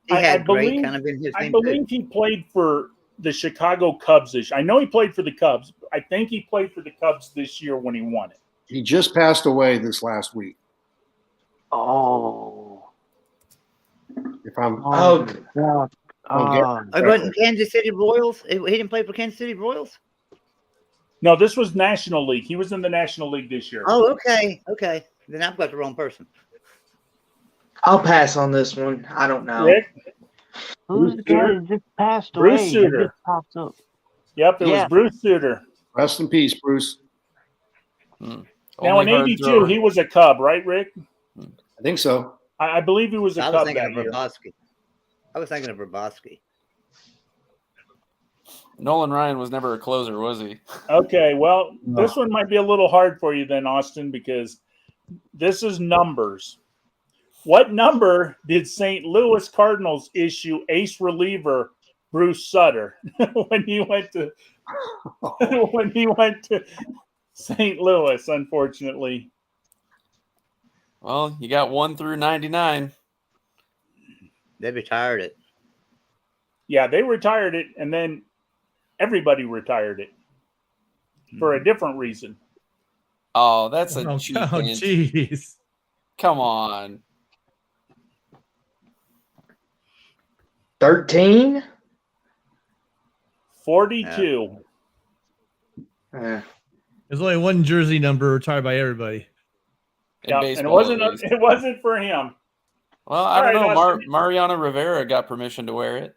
He I had great believe- kind of in his I name believe too. he played for the Chicago Cubs this. I know he played for the Cubs. I think he played for the Cubs this year when he won it. He just passed away this last week. Oh. If I'm Oh, God. It wasn't Kansas City Royals. He didn't play for Kansas City Royals. No, this was National League. He was in the National League this year. Oh, okay. Then I've got the wrong person. I'll pass on this one. I don't know. Rick? Who's the guy that just passed Bruce away? He Sutter. just pops up. Yep, it was Yeah. Bruce Sutter. rest in peace, Bruce. Now Only in hard '82, thrower. he was a Cub, right, Rick? I think so. I believe he was a I was Cub thinking that of year. Robosky. I was thinking of Robosky. Nolan Ryan was never a closer, was he? Okay, well, this one might be a little hard for you then, Austin, because this is numbers. What number did St. Louis Cardinals issue ace reliever Bruce Sutter when he went to St. Louis? Unfortunately, Well, you got 1 through 99. They retired it. yeah, they retired it, and then everybody retired it for a different reason. Oh, that's a Oh, cheap oh, hint. jeez. Come on. 13? 42. There's only one jersey number retired by everybody. In Yeah, and baseball, it at least. wasn't for him. Well, I All don't right, know. Austin. Mariano Rivera got permission to wear it.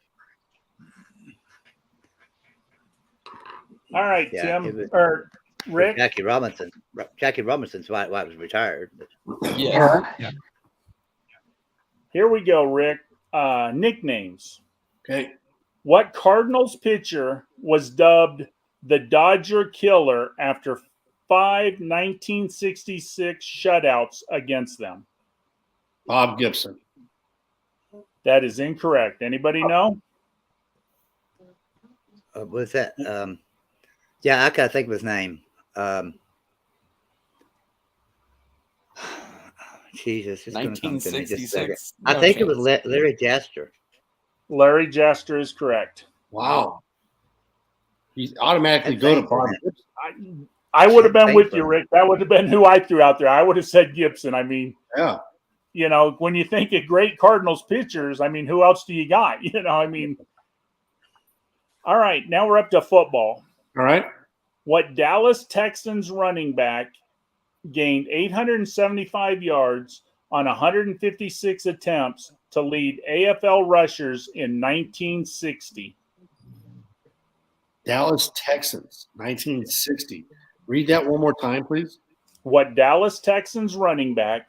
All right, Yeah, Tim it was- or Rick. Jackie Robinson. Jackie Robinson's why it was retired. But Yes. Here we go, Rick. Nicknames. Okay. What Cardinals pitcher was dubbed the Dodger Killer after 5 1966 shutouts against them? Bob Gibson. That is incorrect. Anybody know? what's that? Yeah, I gotta think of his name. Jesus, it's gonna come to me just a second. 1966. I No think it was chance. Larry Jaster. Larry Jaster is correct. Wow. He automatically And go to thanks for Bob that. Gibson. I would have been with you, Paper. Rick. That would have been who I threw out there. I would have said Gibson. I mean, Yeah. you know, when you think of great Cardinals pitchers, I mean, who else do you got? You know, I mean, all right, now we're up to football. All right. What Dallas Texans running back gained 875 yards on 156 attempts to lead AFL rushers in 1960? Dallas Texans, 1960. Read that one more time, please. What Dallas Texans running back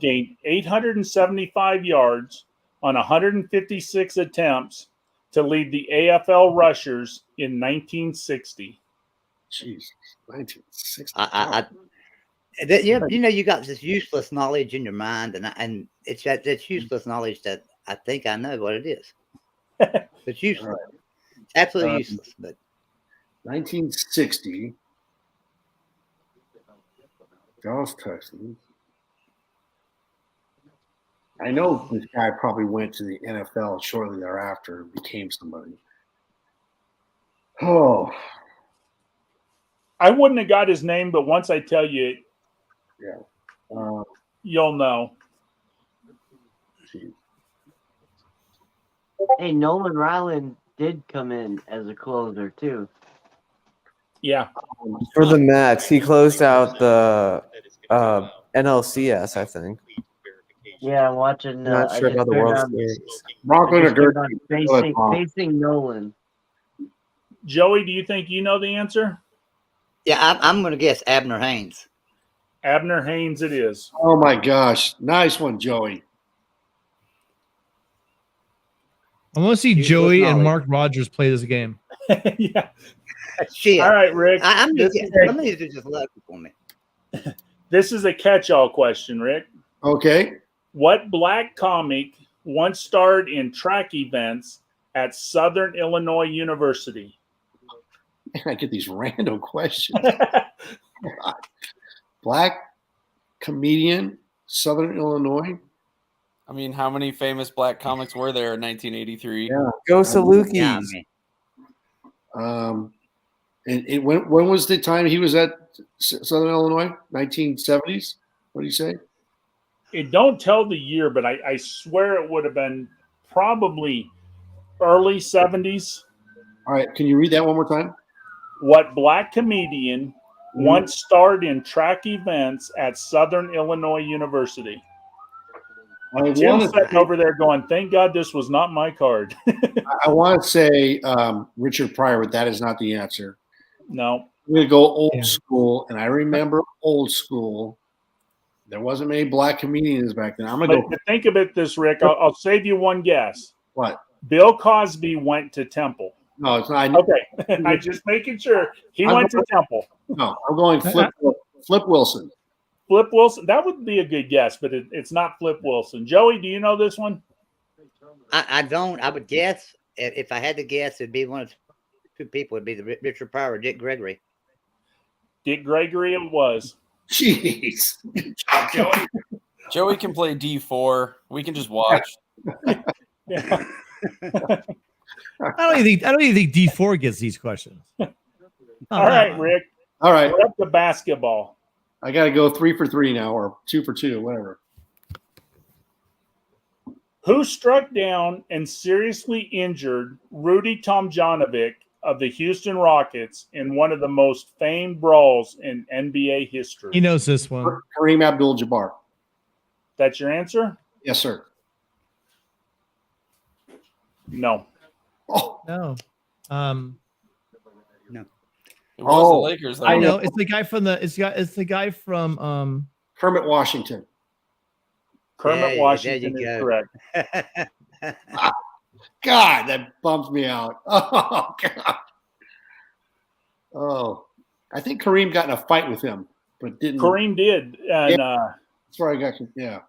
gained 875 yards on 156 attempts to lead the AFL rushers in 1960? Jesus, 1960. You know, you got this useless knowledge in your mind, and it's that's useless knowledge that I think I know what it is. It's useless. Right. Absolutely useless. But 1960, Dallas Texans. I know this guy probably went to the NFL shortly thereafter and became somebody. Oh, I wouldn't have got his name, but once I tell you, yeah, you'll know. geez. Hey, Nolan Ryland did come in as a closer too. Yeah. For the Mets, he closed out the NLCS, I think. Yeah, I'm watching. I'm not sure I about the just World turned on- Series. Bronco I just turned Nagurski. on facing Nolan. Joey, do you think you know the answer? yeah, I'm going to guess Abner Haynes. Abner Haynes it is. Oh my gosh, nice one, Joey. I want to see Useless Joey and knowledge. Mark Rogers play this game. Yeah. Shit. All right, Rick. I'm this, just, is some of these are just lucky for me. this is a catch-all question, Rick. Okay. What black comic once starred in track events at Southern Illinois University? I get these random questions. Black comedian, Southern Illinois. I mean, how many famous black comics were there in 1983? Yeah. Go Salukis. Yeah, man. And when was the time he was at Southern Illinois? 1970s? What do you say? It don't tell the year, but I swear it would have been probably early 70s. All right. Can you read that one more time? What black comedian once starred in track events at Southern Illinois University? Tim's sitting over there going, thank God this was not my card. I want to say Richard Pryor, but that is not the answer. No. I'm going to go old school, and I remember old school. There wasn't many black comedians back then. I'm going to go. But think about this, Rick. I'll save you one guess. What? Bill Cosby went to Temple. No, it's not. Okay. I'm just making sure. He went to Temple. No, I'm going Flip Wilson. Flip Wilson. That would be a good guess, but it's not Flip Wilson. Joey, do you know this one? I don't. I would guess, if I had to guess, it'd be one of two people. It'd be the Richard Pryor or Dick Gregory. Dick Gregory it was. Jeez. Good job, Joey. Joey can play D4. We can just watch. Yeah. I don't even think D4 gets these questions. All right, Rick. All right. We're up to basketball. I got to go 3 for 3 now, or 2 for 2, whatever. Who struck down and seriously injured Rudy Tomjanovic of the Houston Rockets in one of the most famed brawls in NBA history? He knows this one. Kareem Abdul-Jabbar. That's your answer? Yes, sir. No. Oh, No. No. It was the Lakers. Though. I know. It's the guy from Kermit Washington. Kermit Washington is correct. God, that bums me out. Oh, God. Oh, I think Kareem got in a fight with him, but didn't. Kareem did. And that's where I got you. Yeah.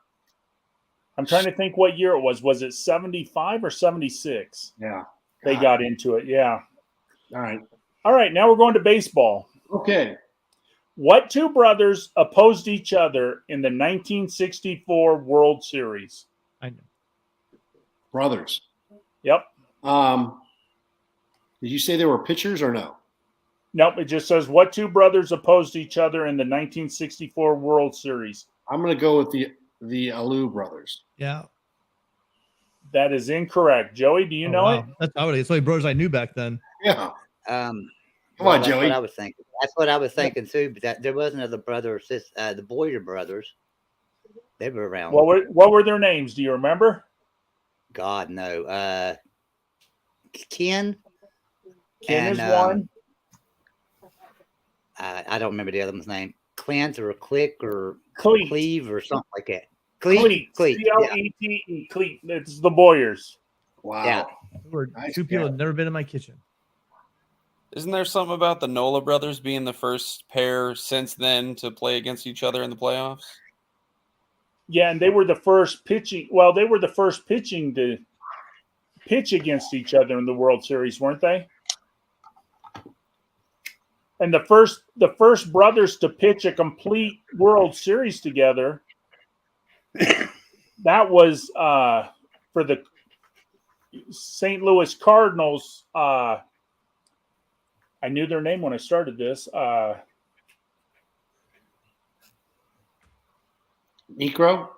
I'm trying to think what year it was. Was it 75 or 76? Yeah. They got into it. Yeah. All right. All right. Now we're going to baseball. Okay. What two brothers opposed each other in the 1964 World Series? I know. Brothers. Yep. Did you say they were pitchers or no? Nope, it just says what two brothers opposed each other in the 1964 World Series. I'm going to go with the Alou brothers. Yeah. That is incorrect. Joey, do you know it? That's how it is. It's only brothers I knew back then. Yeah. Come on, that's Joey. What I was thinking. That's what I was thinking too. But that there was another brother or sister, the Boyer brothers. They were around. What were their names? Do you remember? God, no. Ken. Ken is one. I don't remember the other one's name. Clint or Click or Cleet. Cleve or something like that. Cleet. Cleet. C-L-E-T-E. Cleet. It's the Boyers. Wow. Yeah. Nice. Two people have never been in my kitchen. Isn't there something about the Nola brothers being the first pair since then to play against each other in the playoffs? Yeah, and they were the first pitching. Well, they were the first pitching to pitch against each other in the World Series, weren't they? And the first brothers to pitch a complete World Series together. That was for the St. Louis Cardinals. I knew their name when I started this. Necro?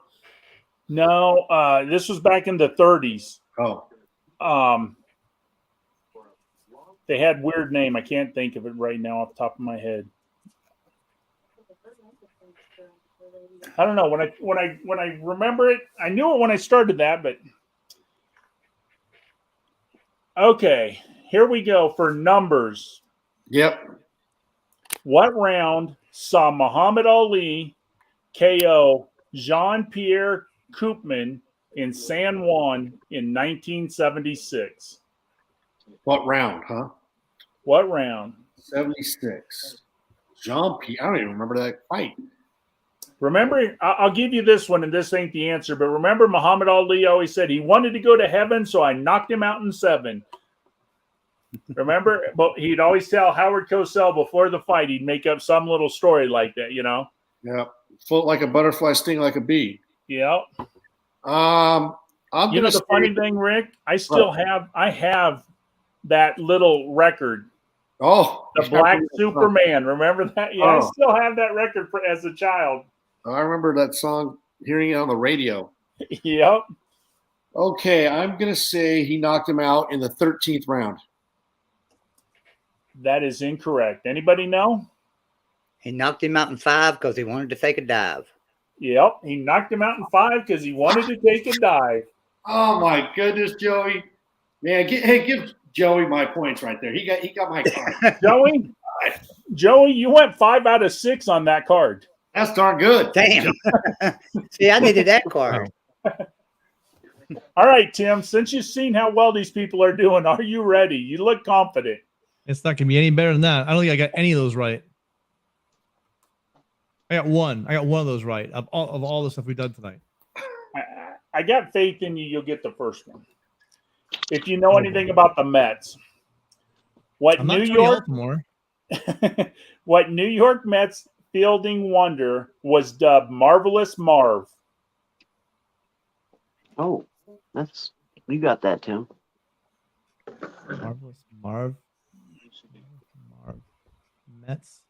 No, this was back in the 30s. Oh. They had weird name. I can't think of it right now off the top of my head. I don't know. When I remember it, I knew it when I started that, but okay, here we go for numbers. Yep. What round saw Muhammad Ali KO Jean-Pierre Koopman in San Juan in 1976? What round, huh? What round? 76. Jean-Pierre. I don't even remember that fight. Remember, I'll give you this one, and this ain't the answer, but remember Muhammad Ali always said he wanted to go to heaven, so I knocked him out in 7. Remember? But he'd always tell Howard Cosell before the fight, he'd make up some little story like that, you know? Yeah. Float like a butterfly, sting like a bee. Yep. I'm you know the funny thing, Rick? I have that little record. Oh, the Black Superman. Remember that? Yeah, I still have that record as a child. I remember that song, hearing it on the radio. Yep. Okay, I'm going to say he knocked him out in the 13th round. That is incorrect. Anybody know? He knocked him out in 5 because he wanted to take a dive. Yep, he knocked him out in 5 because he wanted to take a dive. Oh my goodness, Joey! Man, give Joey my points right there. He got my card. Joey, you went 5 out of 6 on that card. That's darn good. Damn. See, I needed that card. All right, Tim. Since you've seen how well these people are doing, are you ready? You look confident. It's not gonna be any better than that. I don't think I got any of those right. I got one of those right of all the stuff we've done tonight. I got faith in you. You'll get the first one. If you know anything about the Mets, what New York Mets fielding wonder was dubbed Marvelous Marv? Oh, you got that, Tim. Marvelous Marv. Mets.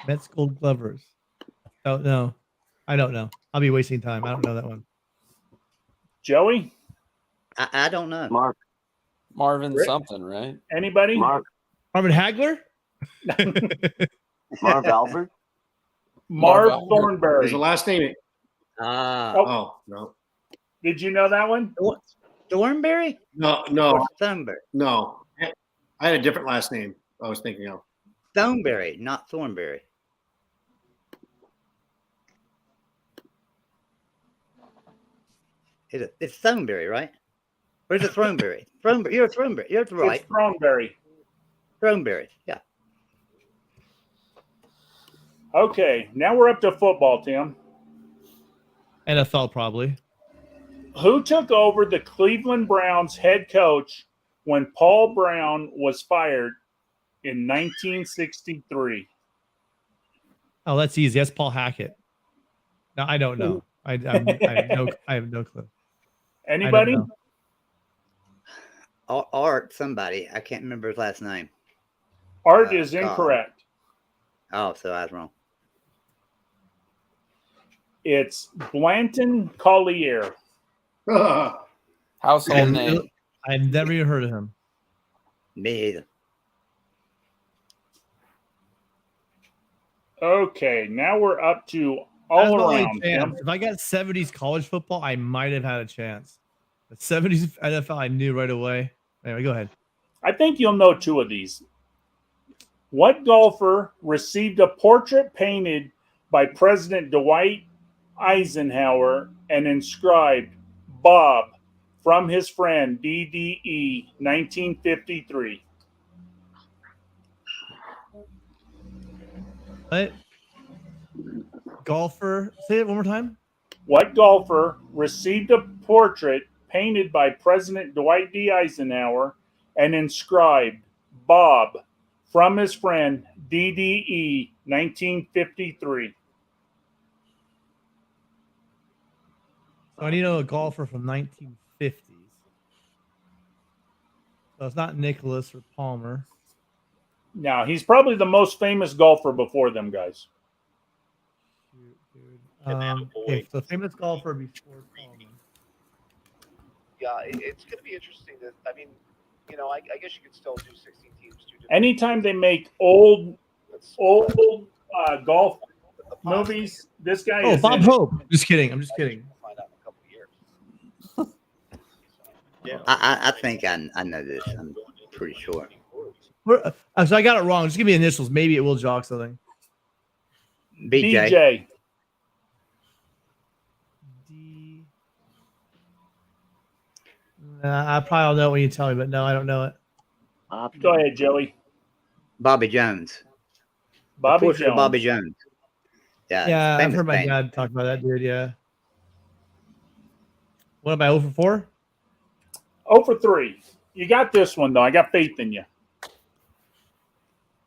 Mets Gold Glovers. Oh no, I don't know. I'll be wasting time. I don't know that one. Joey? I don't know. Marvin Rick? Something, right? Anybody? Marvin Hagler? Marv Albert? Marv Thornberry. There's a last name. Oh, no. Did you know that one? Thornberry? No. Or Thunberry? No. I had a different last name I was thinking of. Thornberry, not Thornberry. It's Thornberry, right? Or is it Thornberry? You're Thornberry. You're right. It's Thornberry. Thornberry, yeah. Okay, now we're up to football, Tim. NFL probably. Who took over the Cleveland Browns head coach when Paul Brown was fired in 1963? Oh, that's easy. That's Paul Hackett. No, I don't know. I have no clue. Anybody? Art somebody. I can't remember his last name. Art is incorrect. Oh, so I was wrong. It's Blanton Collier. Household name. I've never even heard of him. Me either. Okay, now we're up to That's all my only around. chance. Tim. If I got 70s college football, I might have had a chance. The 70s NFL, I knew right away. Anyway, go ahead. I think you'll know two of these. What golfer received a portrait painted by President Dwight Eisenhower and inscribed Bob from his friend DDE 1953? What? Golfer. Say it one more time. What golfer received a portrait painted by President Dwight D. Eisenhower and inscribed Bob from his friend DDE 1953? So I need to know a golfer from 1950s. So it's not Nicholas or Palmer. Now, he's probably the most famous golfer before them guys. Okay, so famous golfer before Palmer. Yeah, it's going to be interesting. I mean, I guess you could still do 16 teams. Anytime they make old golf movies, this guy is Bob in Hope. Just kidding. I'm just kidding. Find out in a couple of years. Yeah. I think I know this. I'm pretty sure. So I got it wrong. Just give me initials. Maybe it will jog something. BJ. I probably don't know it when you tell me, but no, I don't know it. Go ahead, Joey. Bobby Jones. Bobby Jones. Jones. Bobby Jones. Yeah, I've heard my painter. dad talk about that dude. Yeah. What am I 0 for 4? 0 for 3. You got this one, though. I got faith in you.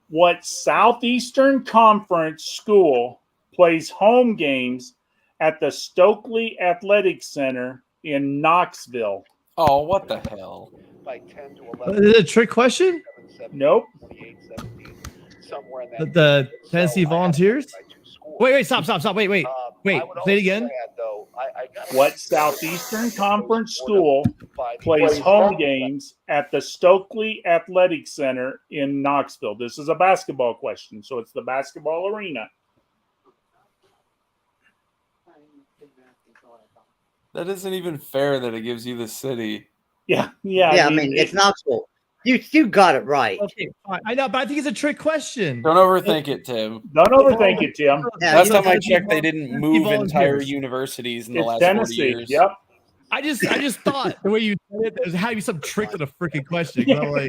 What Southeastern Conference school plays home games at the Stokely Athletic Center in Knoxville? Oh, what the hell? By 10 to 11. Is it a trick question? 7, Nope. 28, 17, somewhere in that The Tennessee Volunteers? Wait, stop. Wait. Say it again. What Southeastern Conference school plays home games at the Stokely Athletic Center in Knoxville? This is a basketball question, so it's the basketball arena. That isn't even fair that it gives you the city. Yeah. I mean, it's Knoxville. You got it right. Okay, fine. I know, but I think it's a trick question. Don't overthink it, Tim. Don't overthink it, Tim. Last time I checked, they didn't move entire universities in the last 40 years. Yep. I just thought the way you said it, there had to be some trick to the freaking question. Yeah.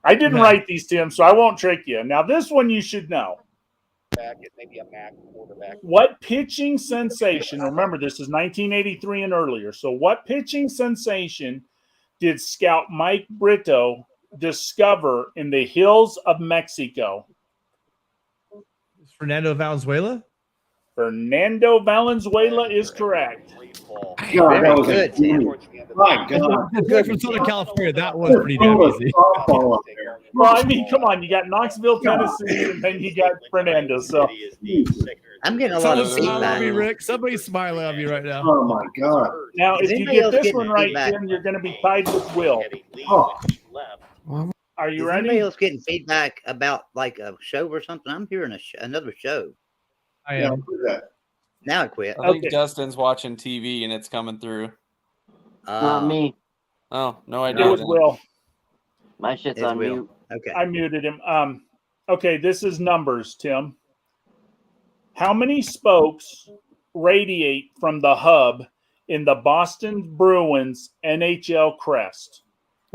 I didn't write these, Tim, so I won't trick you. Now, this one you should know. Maybe a Mac quarterback. What pitching sensation, remember this is 1983 and earlier, so what pitching sensation did scout Mike Brito discover in the hills of Mexico? Fernando Valenzuela? Fernando Valenzuela is correct. God, that was good. My God. Good from Southern California. That was pretty damn easy. Well, I mean, come on. You got Knoxville, Tennessee, and then you got Fernando. So I'm getting a lot of Somebody smile at me, feedback. Rick. Somebody's smiling at me right now. Oh, my God. now, if you Anybody get else this getting one right, feedback? Tim, you're going to be tied with Will. Oh. Are you Is anybody ready? else getting feedback about like a show or something? I'm hearing another show. I Yeah, am. Now I quit. I think Okay. Dustin's watching TV and it's coming through. Not me. Oh, no It idea. was then. Will. My shit's It's on Will. mute. Okay. I muted him. Okay, this is numbers, Tim. How many spokes radiate from the hub in the Boston Bruins NHL crest?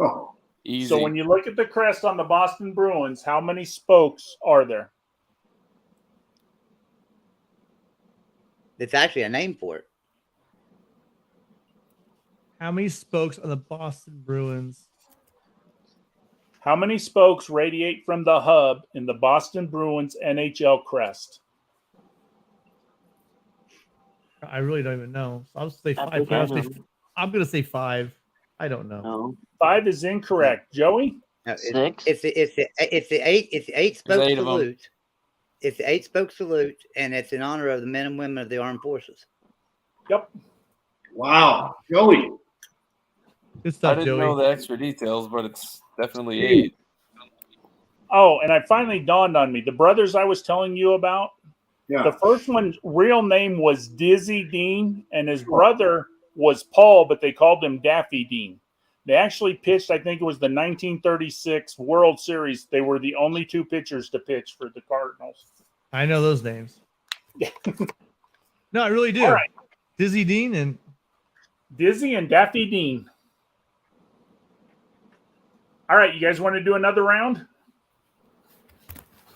Oh. Easy. So when you look at the crest on the Boston Bruins, how many spokes are there? It's actually a name for it. How many spokes on the Boston Bruins? How many spokes radiate from the hub in the Boston Bruins NHL crest? I really don't even know. So I'll say I five. think I know. I'm going to say 5. I don't know. No. 5 is incorrect. Joey? No, 6. It's the 8 spoke 8 of them. salute. It's the 8 spoke salute, and it's in honor of the men and women of the armed forces. Yep. Wow, Joey. Good I stuff, didn't Joey. know the extra details, but it's definitely 8. Oh, and it finally dawned on me. The brothers I was telling you about, Yeah. the first one's real name was Dizzy Dean, and his brother was Paul, but they called him Daffy Dean. They actually pitched, I think it was the 1936 World Series. They were the only 2 pitchers to pitch for the Cardinals. I know those names. No, I really do. All right. Dizzy Dean and Dizzy and Daffy Dean. All right, you guys want to do another round?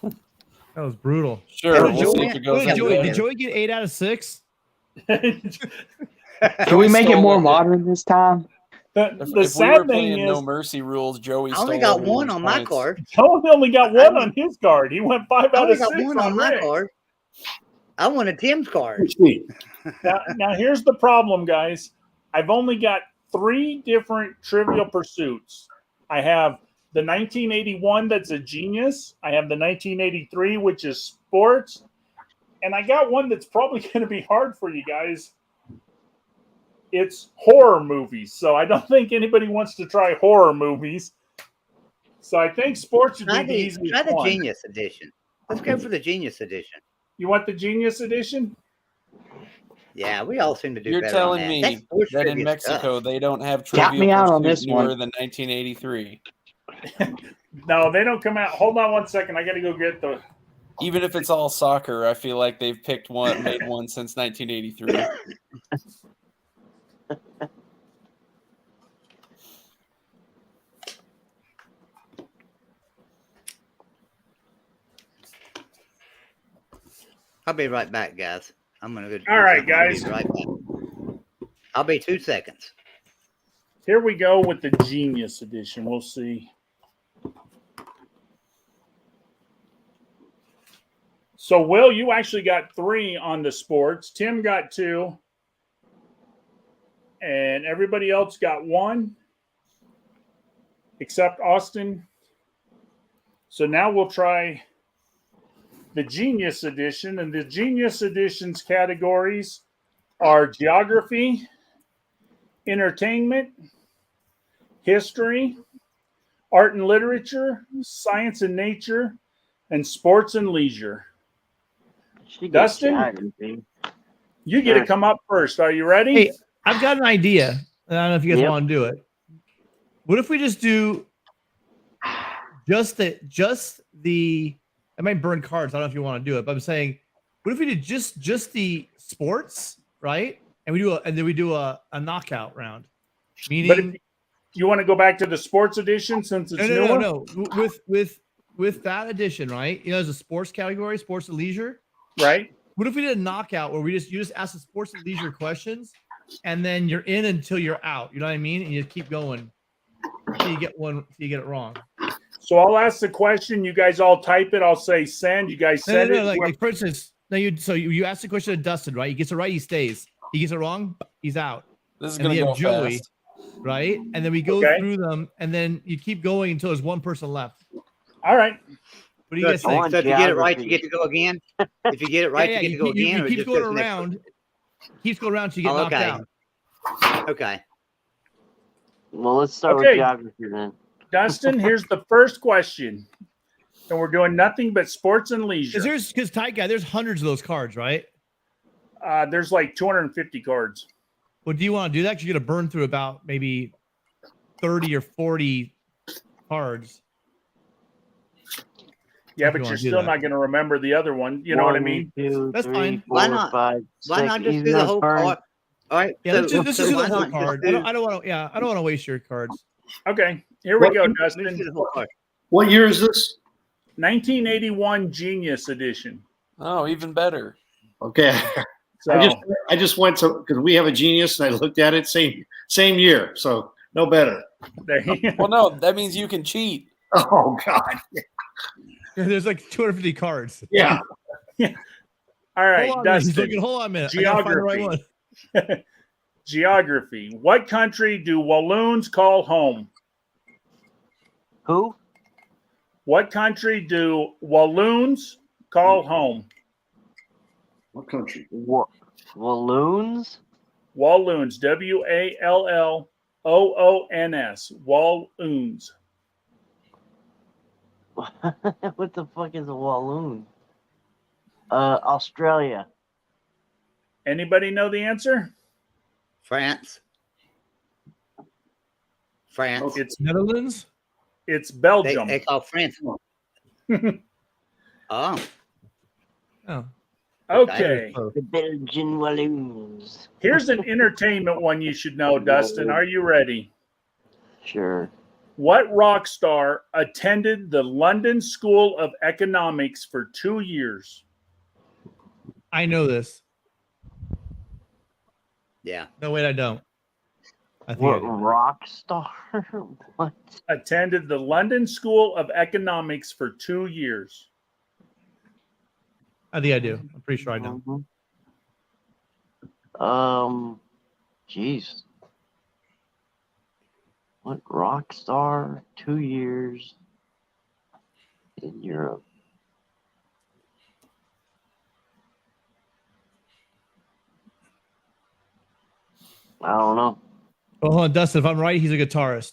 that was brutal. Sure, Hey, we'll see Joey- if it goes Wait, Yeah, Joey, yeah. did Joey get 8 out of 6? Can we make it more modern this time? The If we were sad thing playing is, No Mercy rules, Joey I only stole got 1 everyone's on my points. card. Joey only got I 1 on his card. He went 5 I out only of got 6 1 on my Rick. card. I wanted Tim's card. Now, here's the problem, guys. I've only got 3 different Trivial Pursuits. I have the 1981 that's a genius. I have the 1983, which is sports. And I got one that's probably going to be hard for you guys. It's horror movies. So I don't think anybody wants to try horror movies. So I think sports would be Try the the, easiest try the one. Genius Edition. Let's go for the Genius Edition. You want the Genius Edition? Yeah, we all seem to do You're better telling on me That's sports that in trivia Mexico stuff. they don't have Got me Trivial out on Pursuit this newer one. than 1983. No, they don't come out. Hold on one second. I got to go get the. Even if it's all soccer, I feel like they've made one since 1983. I'll be right back, guys. I'm gonna go. do All right, something. I'll be guys. right back. I'll be 2 seconds. Here we go with the Genius Edition. We'll see. So, Will, you actually got 3 on the sports. Tim got 2. And everybody else got 1. Except Austin. So now we'll try the Genius Edition. And the Genius Edition's categories are geography, entertainment, history, art and literature, science and nature, and sports and leisure. Dustin, you get to come up first. Are you ready? Hey, I've got an idea. I don't know if you guys want to do it. What if we just do just the I might burn cards. I don't know if you want to do it, but I'm saying, what if we did just the sports, right? And then we do a knockout round. Meaning, but if you want to go back to the sports edition since it's newer? No. With that edition, right? You know, there's a sports category, sports and leisure. Right. What if we did a knockout where you just ask the sports and leisure questions, and then you're in until you're out? You know what I mean? And you just keep going until you get it wrong. So I'll ask the question. You guys all type it. I'll say send. You guys send it. Like for instance, you ask the question to Dustin, right? He gets it right, he stays. He gets it wrong, he's out. This is going to go Joey, fast. right? And then we go through them, and then you keep going until there's one person left. All right. What do you guys think? So if you get it right, you get to go again. If you get it right, you get to go again. You keep going around. Keeps going around till you get knocked out. Okay. Well, let's start with geography then. Dustin, here's the first question. And we're doing nothing but sports and leisure. Because Tight Guy, there's hundreds of those cards, right? There's like 250 cards. Well, do you want to do that? Because you're going to burn through about maybe 30 or 40 cards. Yeah, but you're still not going to remember the other one. You know what I mean? That's fine. Why not? Why not just do the whole card? All right. Yeah, let's just do the whole card. I don't want to. Yeah, I don't want to waste your cards. Okay, here we go, Dustin. What year is this? 1981 Genius Edition. Oh, even better. Okay. So, I just went to because we have a Genius and I looked at it same year, so no better. Well, no, that means you can cheat. Oh God. There's like 250 cards. Yeah. All right, hold on, Dustin. hold on a minute. Geography. I gotta find the right one. Geography. What country do Walloons call home? Who? What country do Walloons call home? What country? Walloons? Walloons. Walloons. Walloons. What the fuck is a Walloon? Australia. Anybody know the answer? France. France. It's Netherlands. It's Belgium. They call France. Oh. Oh. Okay. The Belgian Walloons. Here's an entertainment one you should know, Dustin. Are you ready? Sure. What rock star attended the London School of Economics for 2 years? I know this. Yeah. No, wait, I don't. I think What rock star? What? Attended the London School of Economics for 2 years. I think I do. I'm pretty sure I know. Jeez. What rock star? 2 years in Europe. I don't know. Well, hold on, Dustin. If I'm right, he's a guitarist.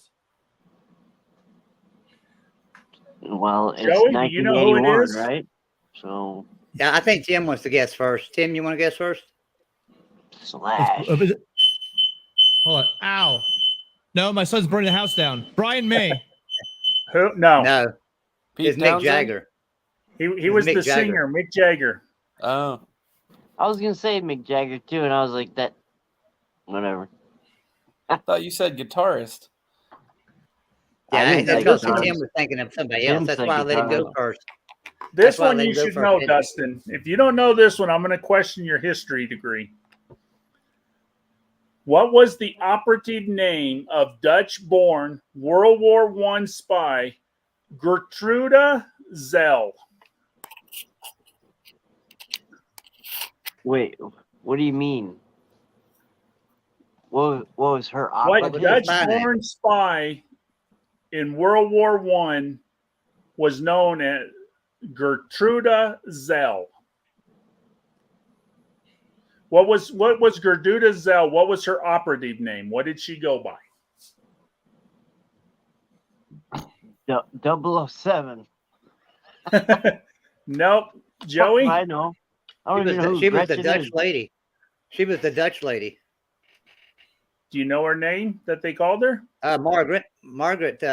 Well, it's Joey, do you know who it 1981, is? right? So Yeah, I think Tim wants to guess first. Tim, you want to guess first? Slash. Hold on. Ow. No, my son's burning the house down. Brian May. Who? No. No. Pete It's Mick Townsend? Jagger. He was Mick the Jagger. singer, Mick Jagger. Oh. I was gonna say Mick Jagger too, and I was like that. Whatever. I thought you said guitarist. Yeah, didn't that's say because guitarist. Tim was thinking of somebody Tim else. That's said why I let him go guitarist. first. This That's why one they you go should for know, it. Dustin. If you don't know this one, I'm going to question your history degree. What was the operative name of Dutch-born World War I spy Gertrude Zell? Wait, what do you mean? What was her What operative? Dutch-born spy in World War I was known as Gertrude Zell? What was Gertrude Zell? What was her operative name? What did she go by? 007. Nope. Joey? I know. I don't even know who She was the Gretchen Dutch is. lady. She was the Dutch lady. Do you know her name that they called her? Margaret. Margaret.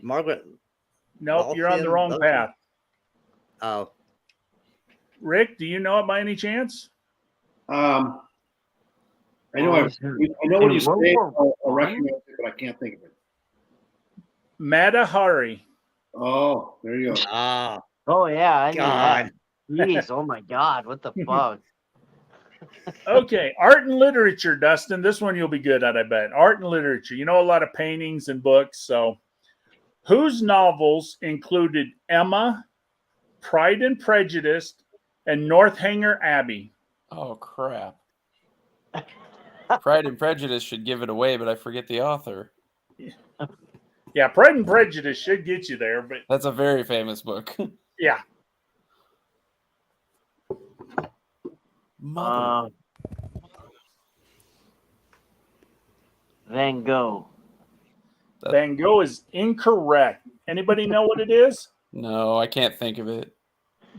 Margaret. Nope, you're on the wrong path. Oh. Rick, do you know it by any chance? I know. I know what you say. I'll recognize it, but I can't think of it. Mata Hari. Oh, there you go. Ah. Oh yeah, I know God. that. Jeez, oh my God, what the fuck? Okay, art and literature, Dustin. This one you'll be good at, I bet. Art and literature. You know a lot of paintings and books, so whose novels included Emma, Pride and Prejudice, and Northanger Abbey? Oh, crap. Pride and Prejudice should give it away, but I forget the author. Yeah, Pride and Prejudice should get you there, but That's a very famous book. yeah. Mother. Van Gogh. Van Gogh is incorrect. Anybody know what it is? No, I can't think of it.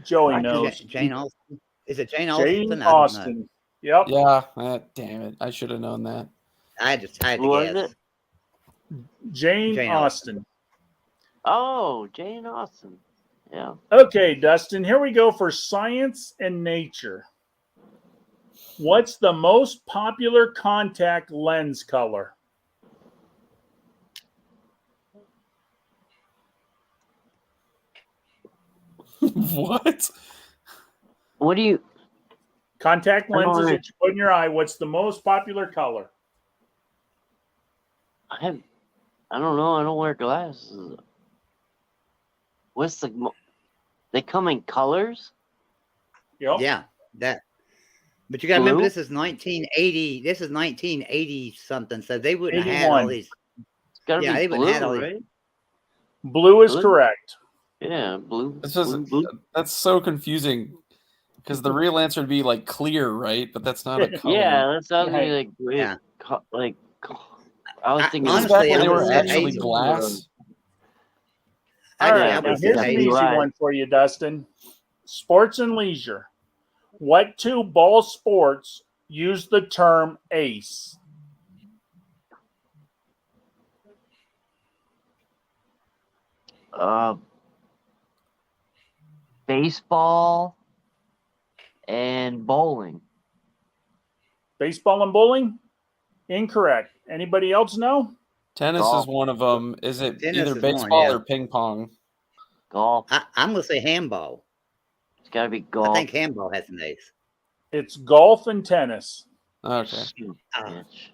Joey knows. Jane Austen. Is it Jane Austen? Jane I don't know. Austen. Yep. Yeah. Damn it. I should have known that. I just had Who to was guess. it? Jane Austen. Oh, Jane Austen. Yeah. Okay, Dustin, here we go for science and nature. What's the most popular contact lens color? What? What do you? Contact I don't lenses know. that you put in your eye. What's the most popular color? I don't know. I don't wear glasses. What's the? They come in colors. Yep. Yeah. That. But you got to remember, Blue? this is 1980. This is 1980 something, so they wouldn't have had all 81. these. It's gotta Yeah, be they wouldn't have had all blue, these. right? Blue is Blue? correct. Yeah, blue. It's just blue. that's so confusing because the real answer would be like clear, right? But that's not a color. Yeah, that sounds Right. like Yeah. like I was thinking. Is this honestly, back when I they would were say actually 80. glass? All Actually, right, I now would say here's an 80. easy Right. one for you, Dustin. Sports and leisure. What two ball sports use the term ace? Baseball and bowling. Baseball and bowling? Incorrect. Anybody else know? Tennis Golf. is one of them. Is it Tennis either is one, baseball yeah. or ping pong? Golf. I'm going to say handball. It's gotta be I golf. think handball has an ace. It's golf and tennis. Okay, Bitch.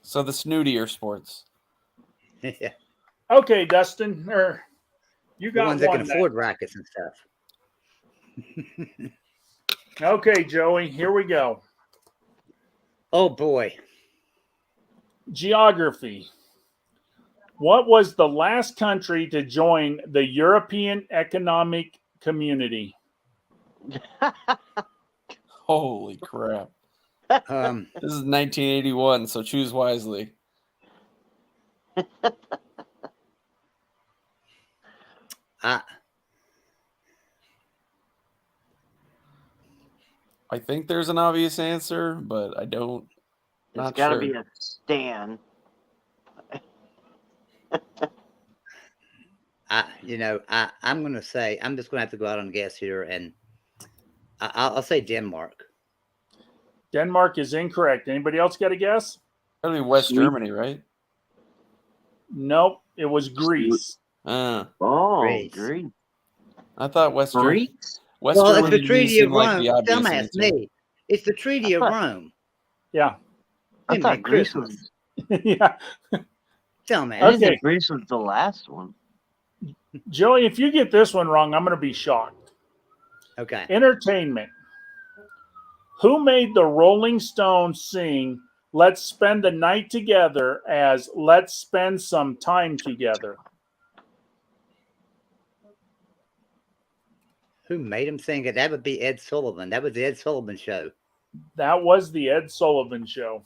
so the snootier sports. Yeah. Okay, Dustin, you The got ones that one. can afford rackets and stuff. Okay, Joey, here we go. Oh, boy. Geography. What was the last country to join the European Economic Community? Holy crap! Um, This is 1981, so choose wisely. I think there's an obvious answer, but I don't. It's Not gotta sure. be a Stan. I'm going to say, I'm just going to have to go out on a guess here, and I'll say Denmark. Denmark is incorrect. Anybody else got a guess? That'd be West Germany, right? Nope, it was Greece. Oh, Greece. Greece. I thought West Germany. Greece? West Well, it's Germany the to me Treaty of seemed like Rome. the obvious Dumbass answer. me. It's the Treaty of Rome. Yeah. I Give me thought Greece Christmas. was. Yeah. Dumbass. I didn't Okay. think Greece was the last one. Joey, if you get this one wrong, I'm going to be shocked. Okay. Entertainment. Who made the Rolling Stones sing "Let's Spend the Night Together" as "Let's Spend Some Time Together"? Who made him sing it? That would be Ed Sullivan. That was the Ed Sullivan show. That was the Ed Sullivan Show.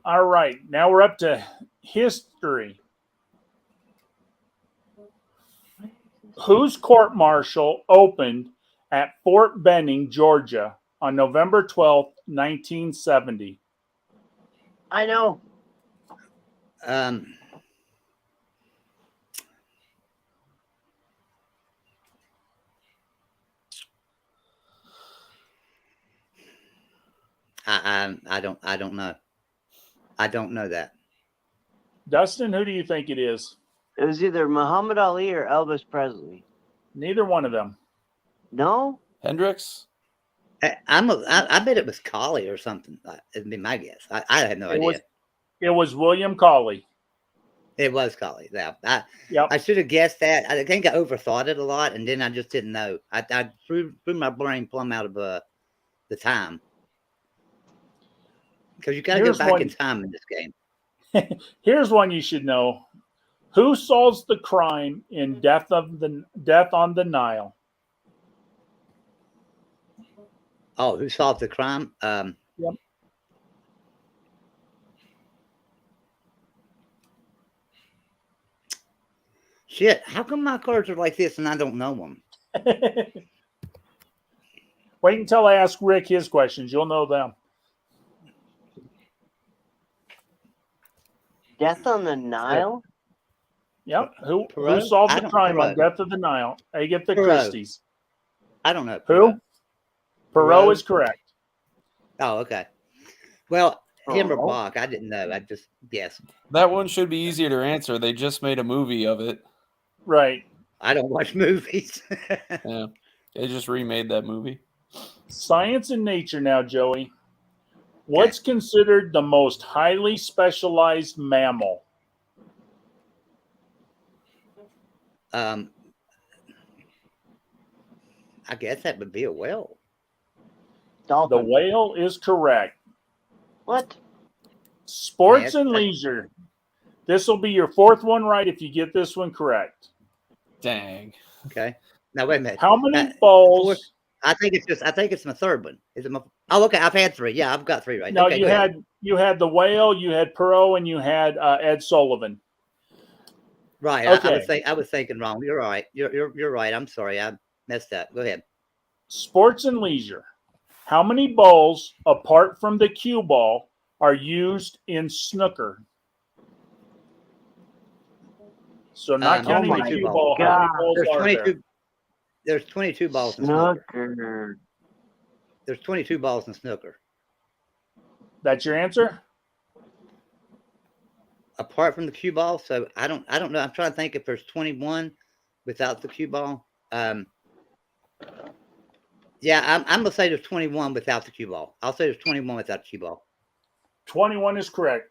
All right, now we're up to history. Whose court-martial opened at Fort Benning, Georgia on November 12th, 1970? I know. I don't know. I don't know that. Dustin, who do you think it is? It was either Muhammad Ali or Elvis Presley. Neither one of them. No? Hendrix? I bet it was Collie or something. It'd be my guess. I had no idea. It was William Colley. It was Collie. Yeah. Yep. I should have guessed that. I think I overthought it a lot, and then I just didn't know. I threw my brain plumb out of the time. Because you got to go back in time in this game. Here's one you should know. Who solves the crime in Death on the Nile? Oh, who solved the crime? Yep. Shit, how come my cards are like this and I don't know them? Wait until I ask Rick his questions. You'll know them. Death on the Nile? Yep. Who Perot? solved I the don't- crime on Perot. Death of the Nile? Agatha Perot. Christie's. I don't know. Who? Perot Perot. is correct. Oh, okay. Well, him or Perot? Bach, I didn't know. I just guessed. That one should be easier to answer. They just made a movie of it. Right. I don't watch movies. Yeah. They just remade that movie. Science and nature now, Joey. What's considered the most highly specialized mammal? I guess that would be a whale. Dolphin. The whale is correct. What? Sports and leisure. This will be your fourth one right if you get this one correct. Dang. Okay. Now wait a minute. How many bowls? I think it's my third one. Is it my? Oh, okay. I've had three. Yeah, I've got three right. No, okay, you had the whale, you had Perot, and you had Ed Sullivan. Right. Okay. I was thinking wrong. You're right. You're right. I'm sorry. I messed up. Go ahead. Sports and leisure. How many bowls, apart from the cue ball, are used in snooker? So not counting the cue ball, how many bowls are there? There's 22 balls in snooker. There's 22 balls in snooker. That's your answer? Apart from the cue ball, so I don't know. I'm trying to think if there's 21 without the cue ball. Yeah, I'm gonna say there's 21 without the cue ball. I'll say there's 21 without the cue ball. 21 is correct.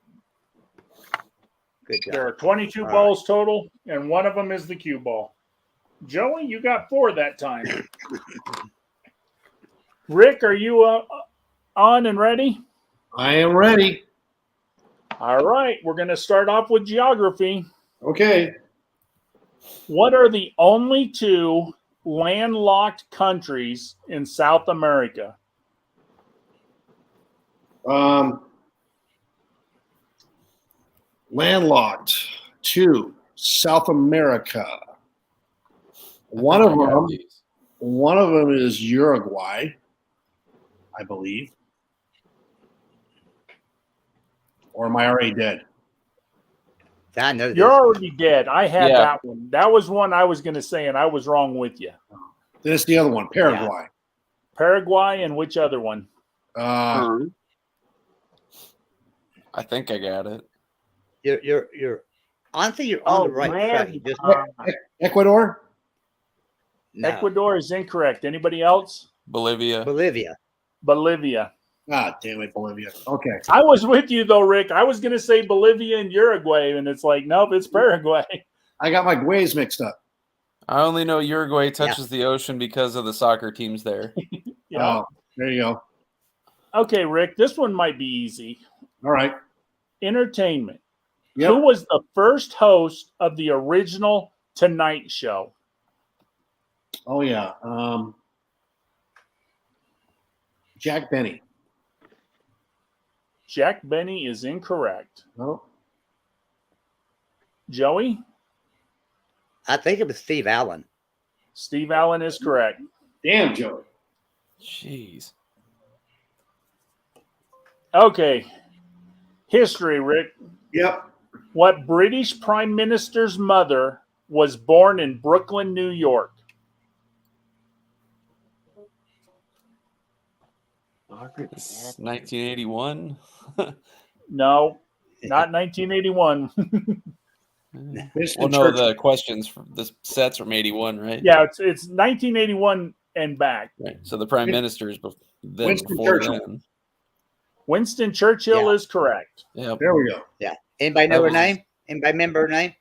Good job. There are 22 balls total, and one of them is the cue ball. Joey, you got 4 that time. Rick, are you on and ready? I am ready. All right, we're going to start off with geography. Okay. What are the only 2 landlocked countries in South America? Landlocked. 2. South America. One of them is Uruguay, I believe. Or am I already dead? I know this. You're already dead. I had that one. That was one I was going to say, and I was wrong with you. Then it's the other one, Paraguay. Yeah. Paraguay, and which other one? I think I got it. You're honestly, you're on the right track. Ecuador? No. Ecuador is incorrect. Anybody else? Bolivia. Ah, damn it, Bolivia. Okay. I was with you though, Rick. I was going to say Bolivia and Uruguay, and it's like, nope, it's Paraguay. I got my guays mixed up. I only know Uruguay touches the ocean because of the soccer teams there. Oh, there you go. Okay, Rick, this one might be easy. All right. Entertainment. Yep. Who was the first host of the original Tonight Show? Oh, yeah. Jack Benny. Jack Benny is incorrect. No. Joey? I think it was Steve Allen. Steve Allen is correct. Damn, Joey. Jeez. Okay. History, Rick. Yep. What British Prime Minister's mother was born in Brooklyn, New York? 1981. No, not 1981. Well, no, the questions for the sets from 81, right? Yeah, it's 1981 and back. Right. So the prime minister is then Winston before Churchill. then. Winston Churchill is correct. Yep. There we go. Yeah. Anybody know her name? Anybody remember her name?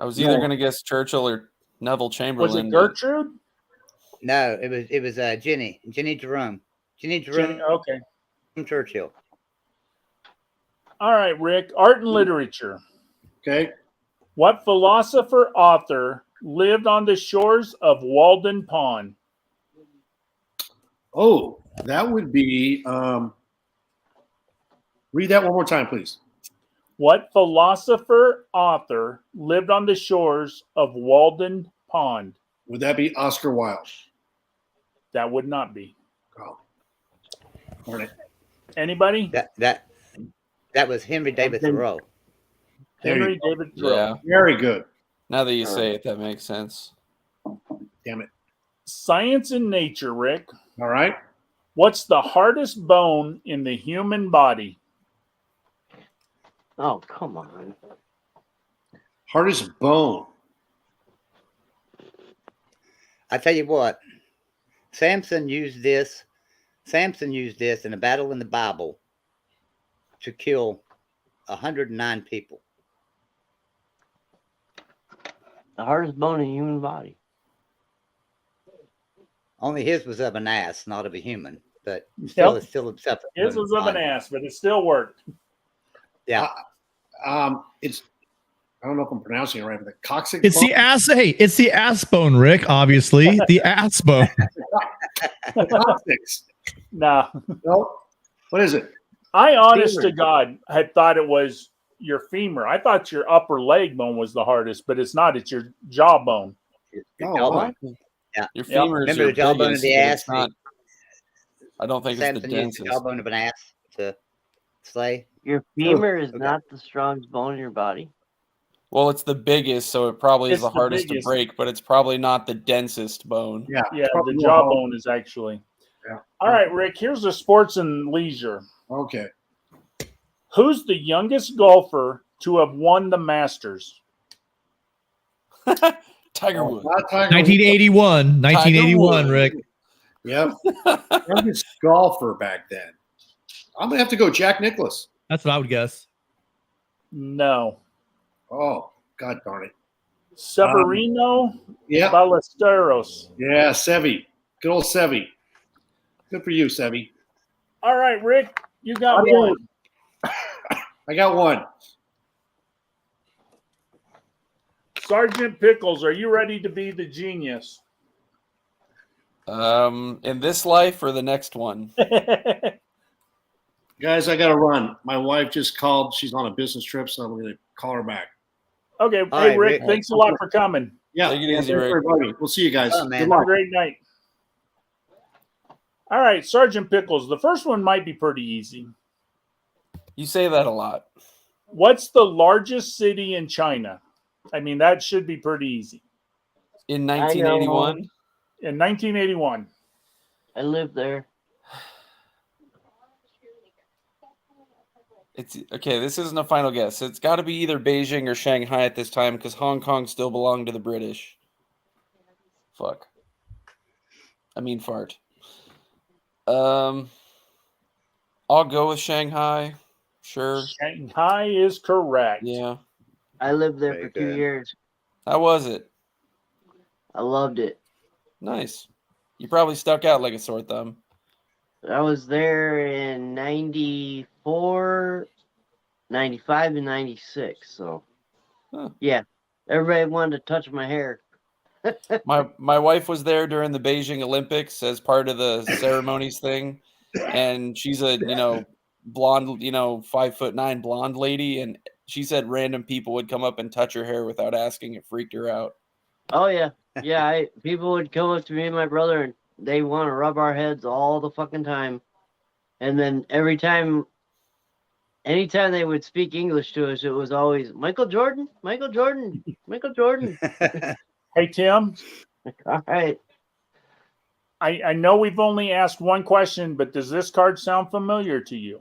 I was either going to guess Churchill or Neville Chamberlain. Was it Gertrude? No, it was Jenny Jerome. Jenny Jerome. Okay. From Churchill. All right, Rick. Art and literature. Okay. What philosopher author lived on the shores of Walden Pond? Oh, that would be. Read that one more time, please. What philosopher author lived on the shores of Walden Pond? Would that be Oscar Wilde? That would not be. Oh. Darn it. Anybody? That was Henry David Thoreau. Henry David Thoreau. Yeah. Very good. Now that you say it, that makes sense. Damn it. Science and nature, Rick. All right. What's the hardest bone in the human body? Oh, come on. Hardest bone. I tell you what, Samson used this in a battle in the Bible to kill 109 people. The hardest bone in the human body. Only his was of an ass, not of a human. But still, it's still acceptable. His was of an ass, but it still worked. Yeah. It's I don't know if I'm pronouncing it right, but the coccyx. It's the ass. Hey, it's the ass bone, Rick. Obviously, the ass bone. The coccyx. No. What is it? I, honest to God, had thought it was your femur. I thought your upper leg bone was the hardest, but it's not. It's your jawbone. Jawbone. Yeah. Your femur is Remember your the jawbone of biggest, the but ass? it's not. I don't think it's the Samson used densest. the jawbone of an ass to slay. Your femur is not the strongest bone in your body. Well, it's the biggest, so it probably is It's the the hardest to biggest. break, but it's probably not the densest bone. Yeah. Yeah, the jawbone is actually. Yeah. All right, Rick, here's the sports and leisure. Okay. Who's the youngest golfer to have won the Masters? Tiger Woods. 1981. 1981, Rick. Yep. Youngest golfer back then. I'm going to have to go Jack Nicklaus. That's what I would guess. No. Oh, God darn it. Severino Yeah. Ballesteros. Yeah, Sevy. Good old Sevy. Good for you, Sevy. All right, Rick, you got Okay. one. I got one. Sergeant Pickles, are you ready to be the genius? In this life or the next one? Guys, I got to run. My wife just called. She's on a business trip, so I'm going to call her back. Okay. All Hey, right, Rick, Rick. thanks a lot for coming. Yeah. Take it easy, thanks, Rick. everybody. We'll see you guys. Oh, man. Good Have a luck. great night. All right, Sergeant Pickles, the first one might be pretty easy. You say that a lot. What's the largest city in China? I mean, that should be pretty easy. In 1981? In 1981. I lived there. It's okay. This isn't a final guess. It's got to be either Beijing or Shanghai at this time because Hong Kong still belonged to the British. Fuck. I mean, fart. I'll go with Shanghai. Sure. Shanghai is correct. Yeah. I lived there Very for 2 good. years. How was it? I loved it. Nice. You probably stuck out like a sore thumb. I was there in 94, 95, and 96. So, Huh. yeah, everybody wanted to touch my hair. My wife was there during the Beijing Olympics as part of the ceremonies thing, and she's a blonde 5'9" blonde lady, and she said random people would come up and touch her hair without asking. It freaked her out. Oh yeah, yeah. People would come up to me and my brother, and they want to rub our heads all the fucking time. And then anytime they would speak English to us, it was always Michael Jordan, Michael Jordan, Michael Jordan. Hey, Tim, All right. I know we've only asked one question, but does this card sound familiar to you?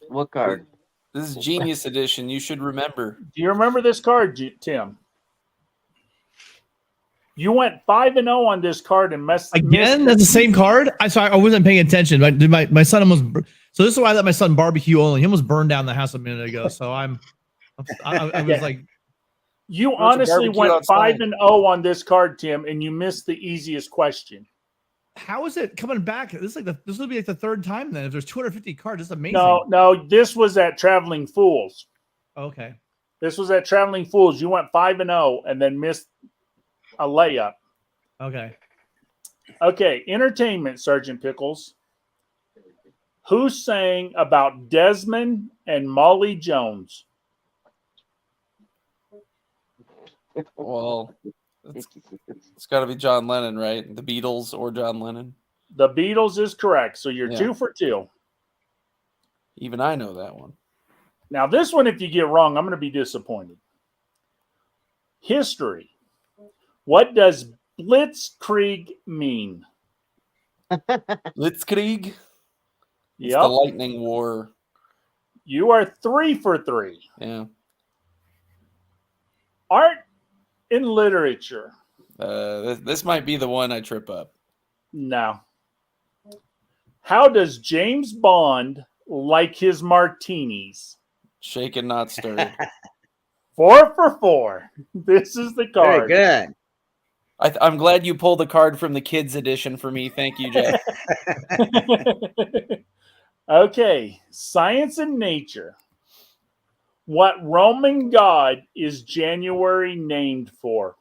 What card? This is Genius Edition. You should remember. Do you remember this card, Tim? You went 5-0 on this card and missed That's the same card. I wasn't paying attention. My son almost. So this is why I let my son barbecue only. He almost burned down the house a minute ago. So I was like, you honestly went 5-0 on this card, Tim, and you missed the easiest question. how is it coming back? This will be like the third time then. If there's 250 cards, that's amazing. No, this was at Traveling Fools. Okay. This was at Traveling Fools. You went 5-0 and then missed a layup. Okay. Okay, entertainment, Sergeant Pickles. Who sang about Desmond and Molly Jones? Well, it's got to be John Lennon, right? The Beatles or John Lennon. The Beatles is correct. So you're 2 for 2. Even I know that one. Now, this one, if you get wrong, I'm going to be disappointed. History. What does Blitzkrieg mean? Blitzkrieg? It's Yep. the Lightning War. You are 3 for 3. Yeah. Art and literature. This might be the one I trip up. No. How does James Bond like his martinis? Shaken, not stirred. 4 for 4. This is the card. Very good. I'm glad you pulled the card from the kids edition for me. Thank you, Jeff. Okay, science and nature. What Roman god is January named for?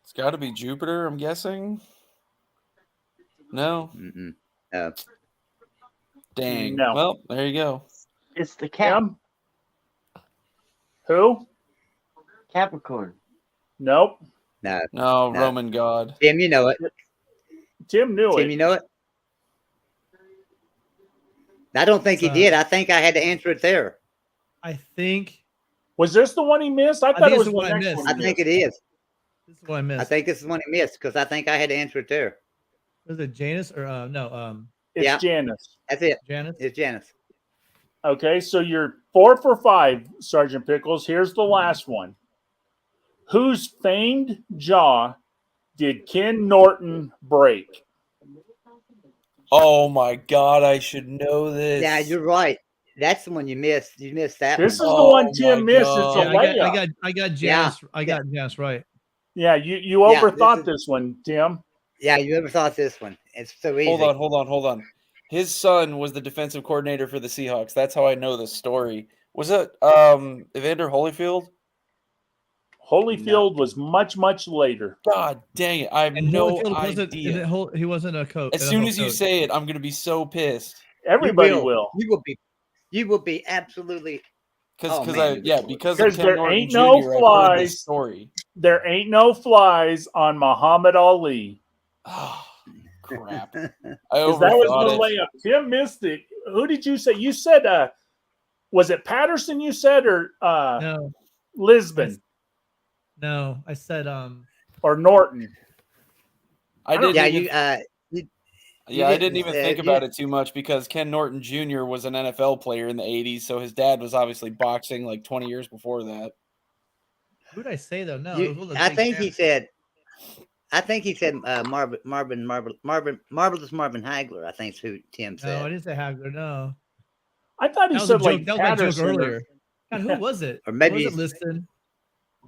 It's got to be Jupiter, I'm guessing. No. No. Dang. No. Well, there you go. It's the Cap. Tim? Who? Capricorn. Nope. No. No, No. Roman god. Tim, you know it. Tim knew Tim, it. you know it? I don't think he did. I think I had to answer it there. I think. Was this the one he missed? I thought think it it's was the the one I next missed. one. I think it is. This is what I missed. I think this is one he missed because I think I had to answer it there. Was it Janus or no? It's Yeah. Janus. That's it. Janus. It's Janice. Okay, so you're 4 for 5, Sergeant Pickles. Here's the last one. Whose famed jaw did Ken Norton break? Oh my god, I should know this. Yeah, you're right. That's the one you missed. You missed that This is one. the one Tim my missed. God. It's a layup. I got Janus. I got Janus right. Yeah, you Yeah, overthought this this one, Tim. Yeah, you ever thought this one? It's so easy. Hold on. His son was the defensive coordinator for the Seahawks. That's how I know this story. Was it Evander Holyfield? Holyfield was much, much later. God dang it. I have And no Holyfield idea. he wasn't a coach. As soon as you say it, I'm going to be so pissed. Everybody will. You will be absolutely. Because Oh, of man. Ken there Norton ain't Jr., no I've heard this flies. story. There ain't no flies on Muhammad Ali. Oh, crap. I Because that was overthought the it. layup. Tim missed it. Who did you say? You said, was it Patterson you said or No, Lisbon no. I said or Norton? I didn't Yeah, even, you I didn't, didn't even think about it too much because Ken Norton Jr. was an NFL player in the 80s, so his dad was obviously boxing like 20 years before that. who did I say though? No, it you- was one of the I big think he fans. said. I think he said Marvelous Marvin Hagler. I think is who Tim No, I said. didn't say Hagler. No, I thought he that was a said joke. like That was my joke Patterson. earlier. God, who was it? Or maybe was it Liston?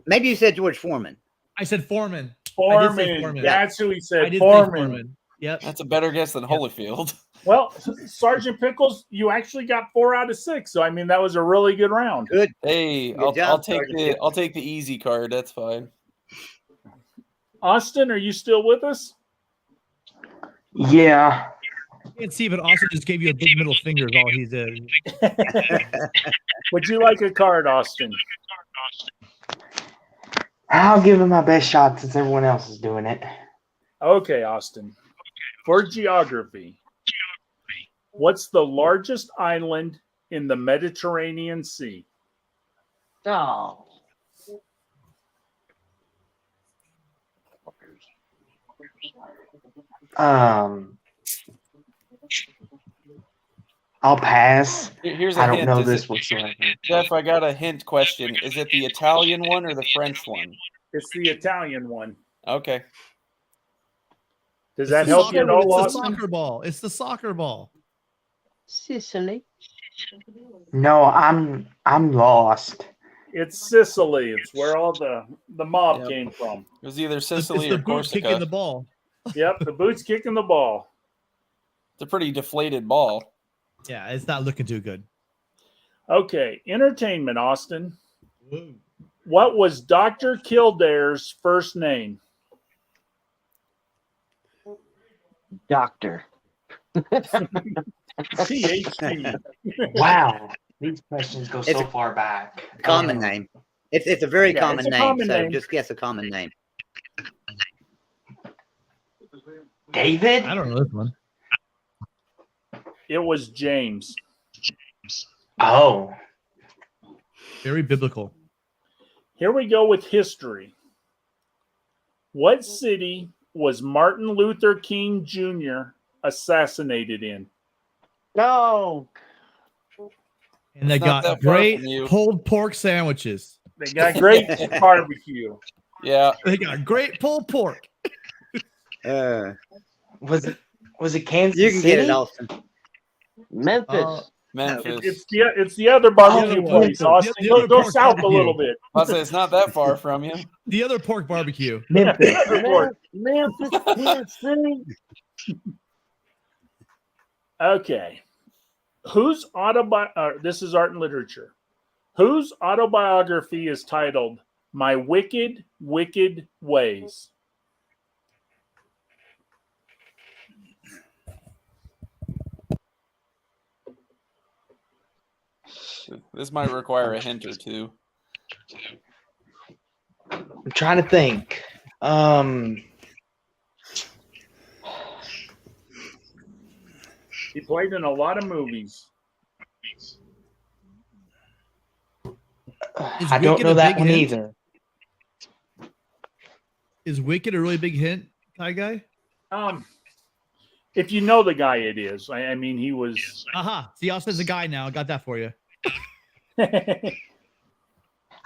Maybe you said George Foreman. I said Foreman. I did say Foreman. Foreman. That's who he I said. did say Foreman. Foreman. Yep. That's a better guess than Holyfield. Well, Sergeant Pickles, you actually got 4 out of 6. So I mean, that was a really good round. Good. Hey, Good job, I'll take Sergeant the Pickles. I'll take the easy card. That's fine. Austin, are you still with us? Yeah. You can't see, but Austin just gave you a big middle finger. Is all he did. Would you like a card, Austin? I'll give him my best shot since everyone else is doing it. Okay, Austin. For geography, what's the largest island in the Mediterranean Sea? Oh. I'll pass. Here's a I don't hint. know Is this it- whatsoever. Jeff, I got a hint question. Is it the Italian one or the French one? It's the Italian one. Okay. Does that help you at all, It's the Austin? soccer ball. It's the soccer ball. Sicily. No, I'm lost. It's Sicily. It's where all the mob Yep. came from. It was either It's Sicily the or boot kicking Corsica. the ball. Yep, the boot's kicking the ball. It's a pretty deflated ball. Yeah, it's not looking too good. Okay, entertainment, Austin. What was Dr. Kildare's first name? Doctor. PhD. Wow. These questions go It's so a far back. Common name. It's a very Yeah, common it's a name. common So name. just guess a common name. David? I don't know this one. It was James. Oh. Very biblical. Here we go with history. What city was Martin Luther King Jr. assassinated in? No. And they It's not got that far great from you. pulled pork sandwiches. They got great barbecue. Yeah. They got great pulled pork. Was it Was it Kansas You can City? get it, Austin. Memphis. Memphis. It's the other barbecue Oh, place, the- Austin. the other Go pork south barbecue. a little bit. I'll say it's not that far from you. The other pork barbecue. Memphis. Memphis, Tennessee. Okay. This is art and literature. Whose autobiography is titled My Wicked, Wicked Ways? This might require a hint or two. I'm trying to think. He played in a lot of movies. I don't Wicked know a that big one hint? either. Is Wicked a really big hint, guy? If you know the guy, it is. I mean, he was. Aha. See, Austin's a guy now. I got that for you.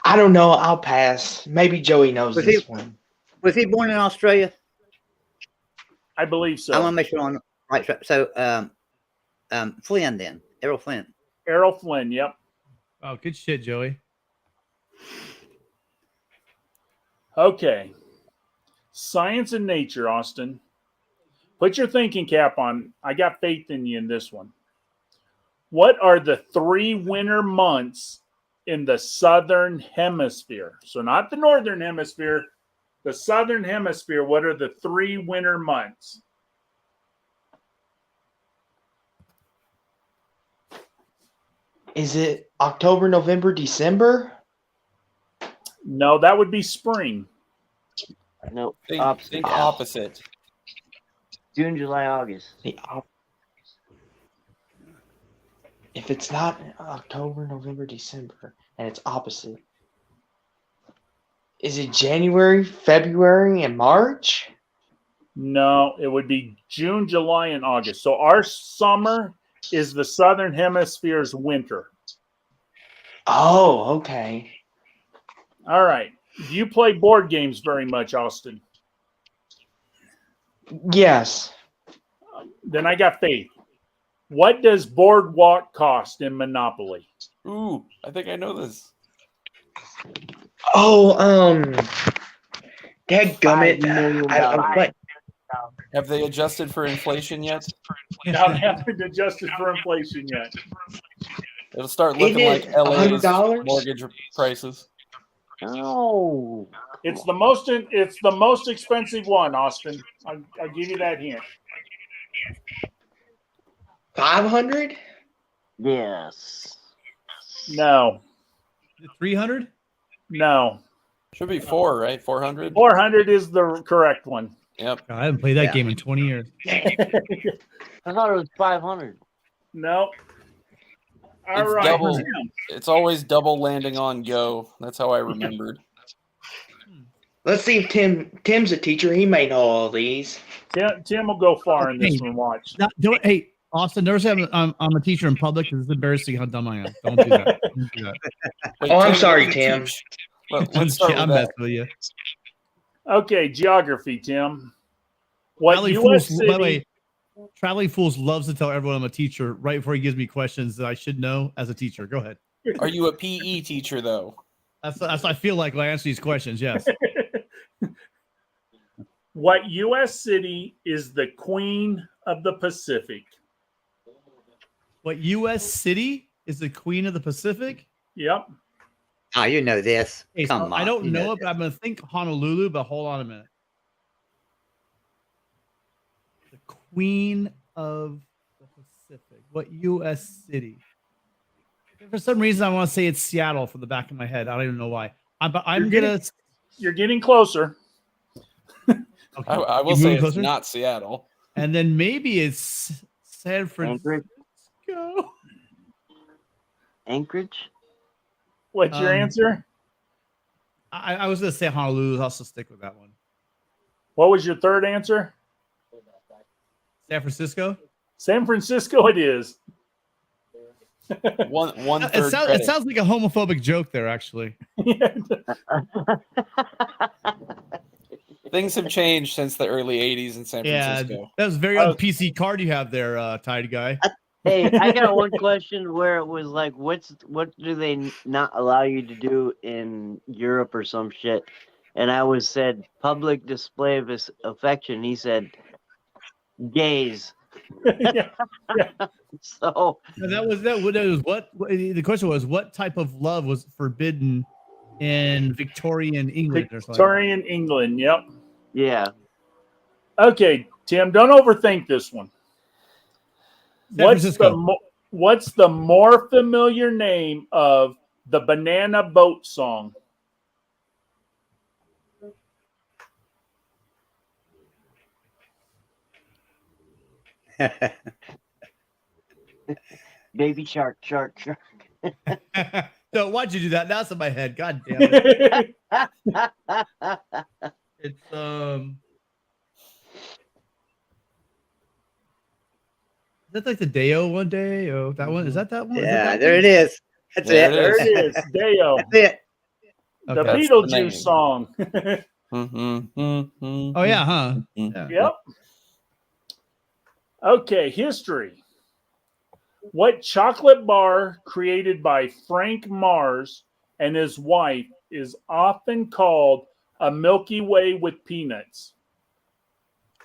I don't know. I'll pass. Maybe Joey knows Was this he- one. Was he born in Australia? I believe so. I want to make sure on the right track. So, Flynn then. Errol Flynn. Errol Flynn, yep. Oh, good shit, Joey. Okay. Science and nature, Austin. Put your thinking cap on. I got faith in you in this one. What are the 3 winter months in the southern hemisphere? So not the northern hemisphere, the southern hemisphere. What are the 3 winter months? Is it October, November, December? No, that would be spring. No, Think opposite. think opposite. June, July, August. If it's not October, November, December, and it's opposite, is it January, February, and March? No, it would be June, July, and August. So our summer is the southern hemisphere's winter. Oh, okay. All right. Do you play board games very much, Austin? Yes. Then I got faith. What does boardwalk cost in Monopoly? Ooh, I think I know this. Oh, dadgummit. $5 million. Have they adjusted for inflation yet? Now they haven't adjusted for inflation yet. It'll start looking Isn't like it LA's $100? mortgage prices. No. It's the most expensive one, Austin. I'll give you that hint. 500? Yes. No. 300? No. Should be 4, right? 400? 400 is the correct one. Yep. I haven't played that Yeah. game in 20 years. I thought it was 500. No. All It's right. double. Tim. It's always double landing on go. That's how I remembered. Let's see if Tim's a teacher. He may know all these. Tim will go far in this Okay. one. Watch. Hey, Austin, never say I'm a teacher in public because it's embarrassing how dumb I am. Don't do that. Don't do that. Wait, Oh, I'm Tim, sorry, what do you Tim. teach? Let's start I'm with that. messing with you. Okay, geography, Tim. What Traveling U.S. Fools, by the city? way, Traveling Fools loves to tell everyone I'm a teacher right before he gives me questions that I should know as a teacher. Go ahead. Are you a PE teacher though? That's what I feel like when I answer these questions. Yes. What U.S. city is the Queen of the Pacific? What U.S. city is the Queen of the Pacific? Yep. Oh, you know this. Hey, so Come on. I don't you know it, this. but I'm gonna think Honolulu. But hold on a minute. The Queen of the Pacific. What U.S. city? For some reason, I want to say it's Seattle from the back of my head. I don't even know why. I'm gonna. You're getting closer. Okay. I will You say moving it's closer? not Seattle. And then maybe it's San Francisco. Anchorage? What's your answer? I was gonna say Honolulu. I'll still stick with that one. What was your third answer? San Francisco. San Francisco it is. One It third credit. sounds like a homophobic joke there, actually. Things have changed since the early '80s in San Yeah, Francisco. that was very on PC card you have there, Tide Guy. Hey, I got one question where it was like, what do they not allow you to do in Europe or some shit? And I was said public display of affection. He said gays. Yeah. So That was what the question was. What type of love was forbidden in Victorian England or something? Victorian England. Yep. yeah. Okay, Tim, don't overthink this one. San Francisco. What's the more familiar name of the Banana Boat song? Baby shark, shark, shark. So why'd you do that? That's in my head. God damn it. It's Is that like the Deo one day? Oh, that one? Is that one? Yeah, there it is. That's it. There it is. Deo. That's it. The Okay. Beetlejuice song. Oh yeah, huh? Yeah. Yep. Okay, history. What chocolate bar created by Frank Mars and his wife is often called a Milky Way with peanuts?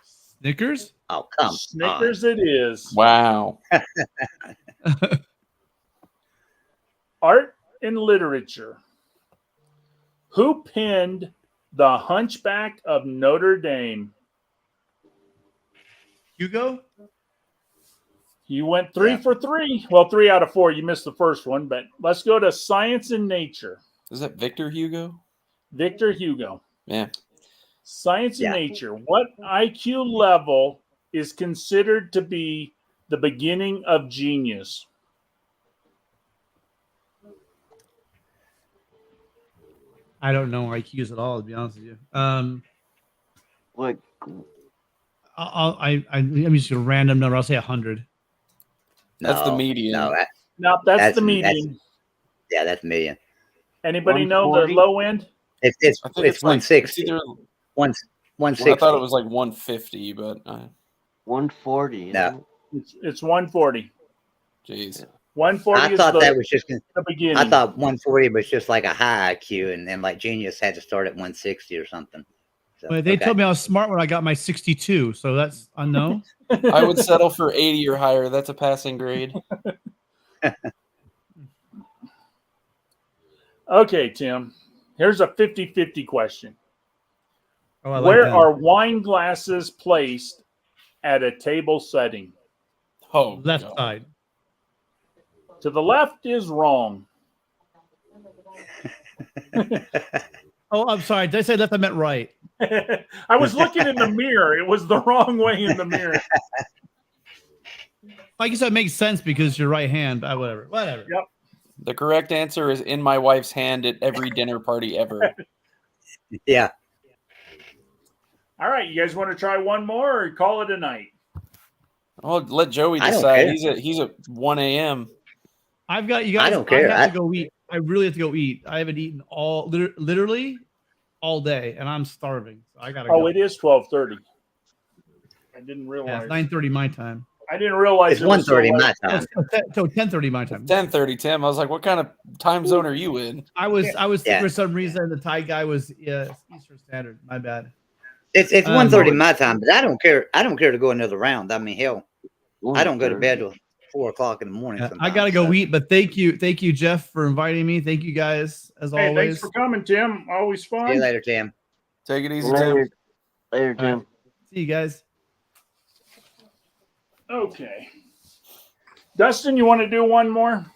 Snickers? Oh, come Snickers it is. Wow. Art and literature. Who penned The Hunchback of Notre Dame? Hugo? You went 3 for 3. Well, 3 out of 4. You missed the first one, but let's go to science and nature. Is that Victor Hugo? Victor Hugo. Yeah. Science and nature. What IQ level is considered to be the beginning of genius? I don't know IQs at all, to be honest with you. What? I'm just a random number. I'll say 100. That's the median. No, that's the median. That's median. Anybody know the low end? It's I think it's 160. Like, 160. I thought it was like 150, but 140. No, it's 140. Jeez. 140. I thought that was just the beginning. I thought 140 was just like a high IQ, and then like genius had to start at 160 or something. So, Well, they told me I was smart when I got my 62, so that's unknown. I would settle for 80 or higher. That's a passing grade. Okay, Tim. Here's a 50-50 question. Oh, I like Where that. are wine glasses placed at a table setting? Oh, Left God. side. To the left is wrong. Oh, I'm sorry. Did I say left? I meant right. I was looking in the mirror. It was the wrong way in the mirror. I guess that makes sense because you're right hand. Whatever. Yep. The correct answer is in my wife's hand at every dinner party ever. Yeah. All right, you guys want to try one more or call it a night? Oh, let Joey I don't decide. care. He's at 1 a.m. I've got you guys. I don't care. I have to go eat. I really have to go eat. I haven't eaten literally all day, and I'm starving. So I gotta go. Oh, it is 12:30. I didn't Yeah, realize. it's 9:30 my time. I didn't realize It's it was so 1:30 late. my time. So 10:30 my time. 10:30, Tim. I was like, what kind of time zone are you in? I was Yeah. for some reason the Thai guy was Eastern Standard. My bad. It's 1:30 my time, but I don't care. I don't care to go another round. I mean, hell, I don't go to bed till 4 o'clock in the morning. Yeah, I sometimes, gotta go so. eat, but thank you, Jeff, for inviting me. Thank you guys as Hey, always. thanks for coming, Tim. Always See you fun. later, Tim. Take it easy, Later, Tim. later, Tim. See you guys. Okay. Dustin, you want to do one more?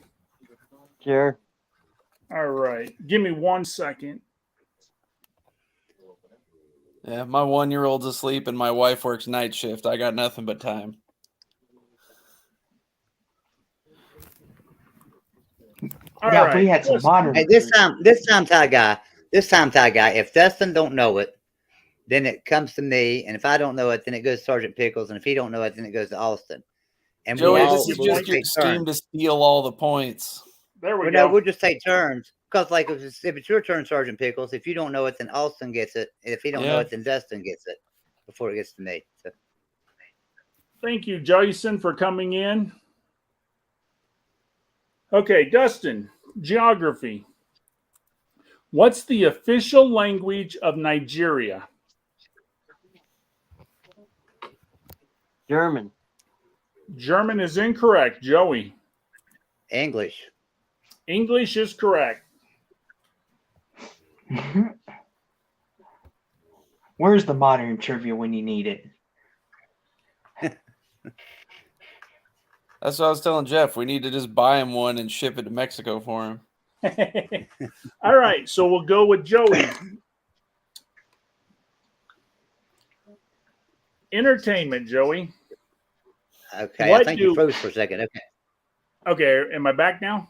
Sure. All right. Give me 1 second. Yeah, my 1-year-old's asleep and my wife works night shift. I got nothing but time. All Yeah, right. we had some modern. Hey, this time, Ty guy. If Dustin don't know it, then it comes to me, and if I don't know it, then it goes to Sergeant Pickles, and if he don't know it, then it goes to Austin. And Joey, we'll this is just your scheme to steal all the points. There we No, go. we'll just take turns. Because like if it's your turn, Sergeant Pickles, if you don't know it, then Austin gets it. If he don't know it, then Dustin gets it before it gets to me. So. Thank you, Jason, for coming in. Okay, Dustin, geography. What's the official language of Nigeria? German. German is incorrect. Joey. English. English is correct. Where's the modern trivia when you need it? That's what I was telling Jeff. We need to just buy him one and ship it to Mexico for him. All right, so we'll go with Joey. Entertainment, Joey. Okay, I think you froze for a second. Okay. Okay, am I back now?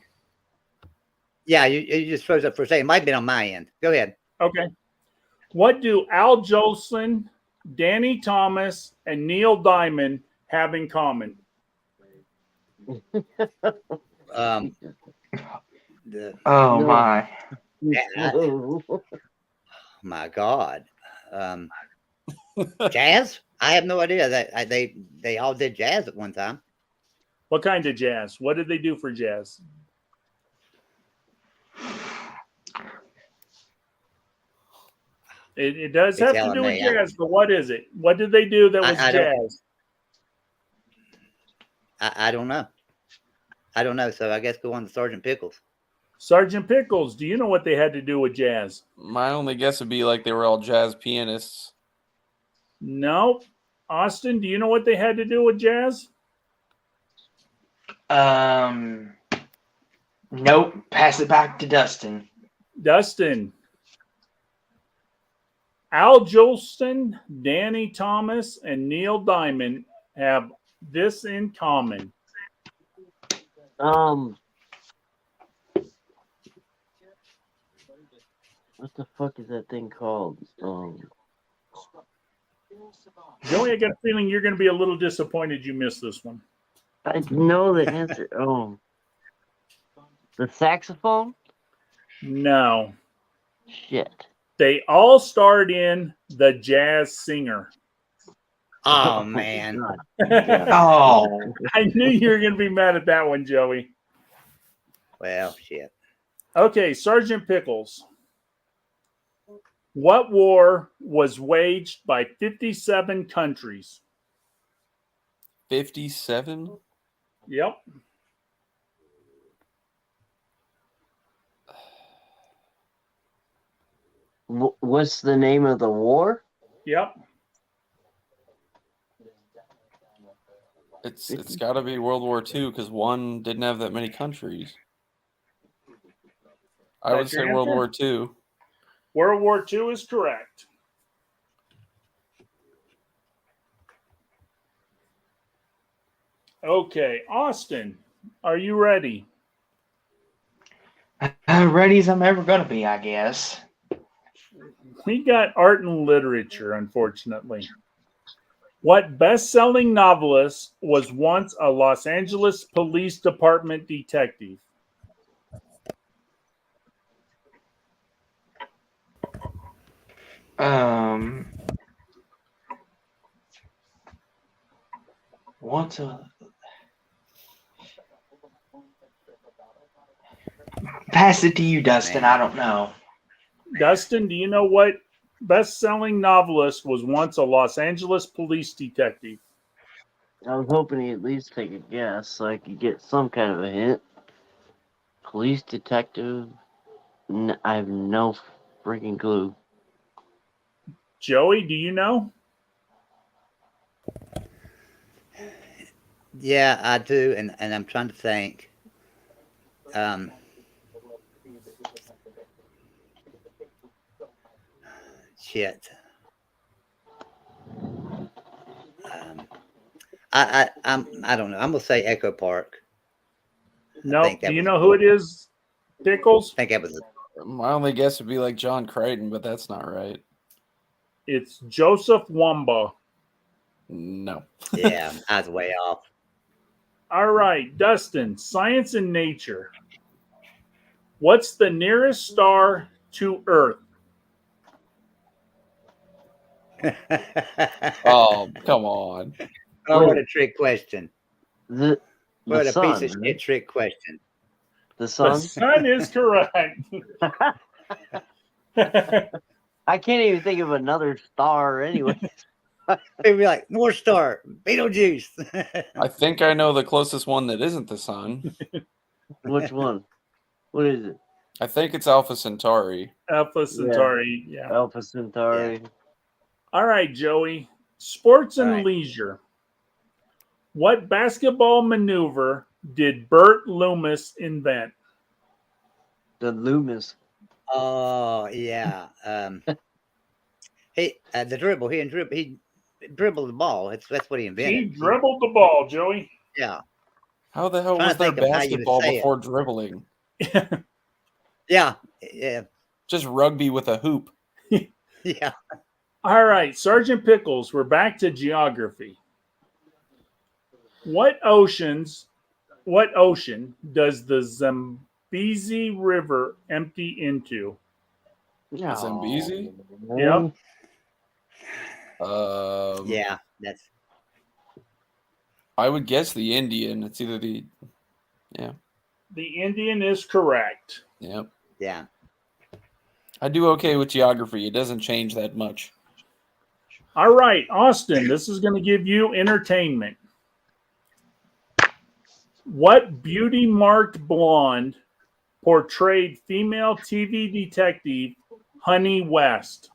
Yeah, you just froze up for a second. It might have been on my end. Go ahead. Okay. What do Al Jolson, Danny Thomas, and Neil Diamond have in common? My. My God. Jazz? I have no idea that they all did jazz at one time. What kind of jazz? What did they do for jazz? It does have to do with jazz, but what is it? What did they do that was jazz? I don't know. I don't know. So I guess go on to Sergeant Pickles. Sergeant Pickles, do you know what they had to do with jazz? My only guess would be like they were all jazz pianists. No. Austin, do you know what they had to do with jazz? Nope. Pass it back to Dustin. Dustin. Al Jolson, Danny Thomas, and Neil Diamond have this in common. What the fuck is that thing called? Joey, I got a feeling you're going to be a little disappointed you missed this one. I know the answer. The saxophone? No. Shit. They all starred in The Jazz Singer. Oh, man. Oh. I knew you were going to be mad at that one, Joey. Well, shit. Okay, Sergeant Pickles. What war was waged by 57 countries? 57? Yep. What's the name of the war? Yep. It's got to be World War II because one didn't have that many countries. I would say World War II. World War II is correct. Okay, Austin, are you ready? Ready as I'm ever going to be, I guess. We got art and literature, unfortunately. What best-selling novelist was once a Los Angeles Police Department detective? Once a... Pass it to you, Dustin. I don't know. Dustin, do you know what best-selling novelist was once a Los Angeles police detective? I was hoping he'd at least take a guess so I could get some kind of a hint. Police detective. I have no freaking clue. Joey, do you know? Yeah, I do, and I'm trying to think. Shit. I don't know. I'm gonna say Echo Park. No. Do you know who it is? Pickles? I think that was. My only guess would be like John Crichton, but that's not right. It's Joseph Wamba. No. Yeah, I was way off. All right, Dustin, science and nature. What's the nearest star to Earth? Oh, come on. Oh, what a trick question. The What a sun, piece of right? shit trick question. The The sun. sun is correct. I can't even think of another star anyway. They'd be like, North Star, Beetlejuice. I think I know the closest one that isn't the sun. Which one? What is it? I think it's Alpha Centauri. Alpha Centauri. Yeah. Alpha Centauri. All right, Joey. Sports and All right. leisure. What basketball maneuver did Bert Loomis invent? The Loomis. Oh, yeah. The dribble. He dribbled the ball. That's what he He invented. dribbled the ball, Joey. Yeah. How the hell Trying was to there think of how you would basketball say it. before dribbling? Yeah. Yeah. Just rugby with a hoop. Yeah. All right, Sergeant Pickles, we're back to geography. What ocean does the Zambezi River empty into? No. Zambezi? Yep. Yeah. That's I would guess the Indian. It's either the The Indian is correct. Yep. yeah. I do okay with geography. It doesn't change that much. All right, Austin, this is going to give you entertainment. What beauty-marked blonde portrayed female TV detective Honey West?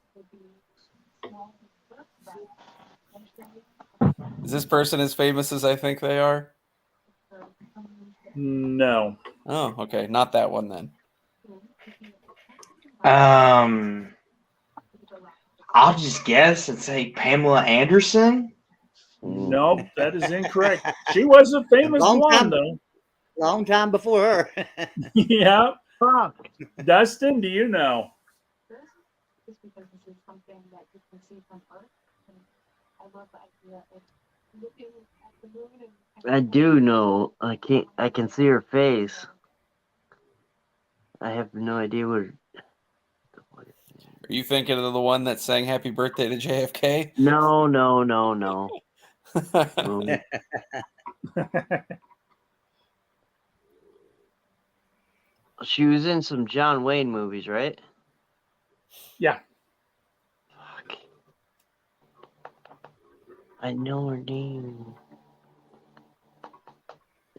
Is this person as famous as I think they are? No. Oh, okay. Not that one then. I'll just guess and say Pamela Anderson. Nope, that is incorrect. She was a famous blonde, though. Long time before her. Yeah. Fuck. Dustin, do you know? I do know. I can see her face. I have no idea what. Are you thinking of the one that sang "Happy Birthday" to JFK? No. She was in some John Wayne movies, right? Yeah. Fuck. I know her name.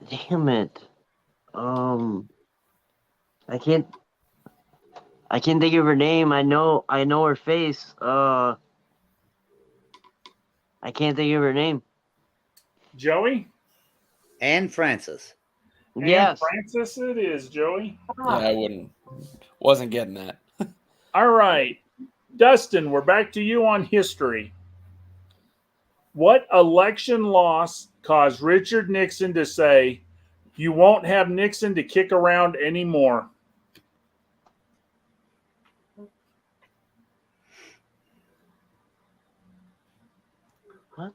Damn it. I can't think of her name. I know her face. I can't think of her name. Joey? Anne Francis. Yes. Francis it is, Joey. Yeah, I wasn't getting that. All right. Dustin, we're back to you on history. What election loss caused Richard Nixon to say, "You won't have Nixon to kick around anymore"? What?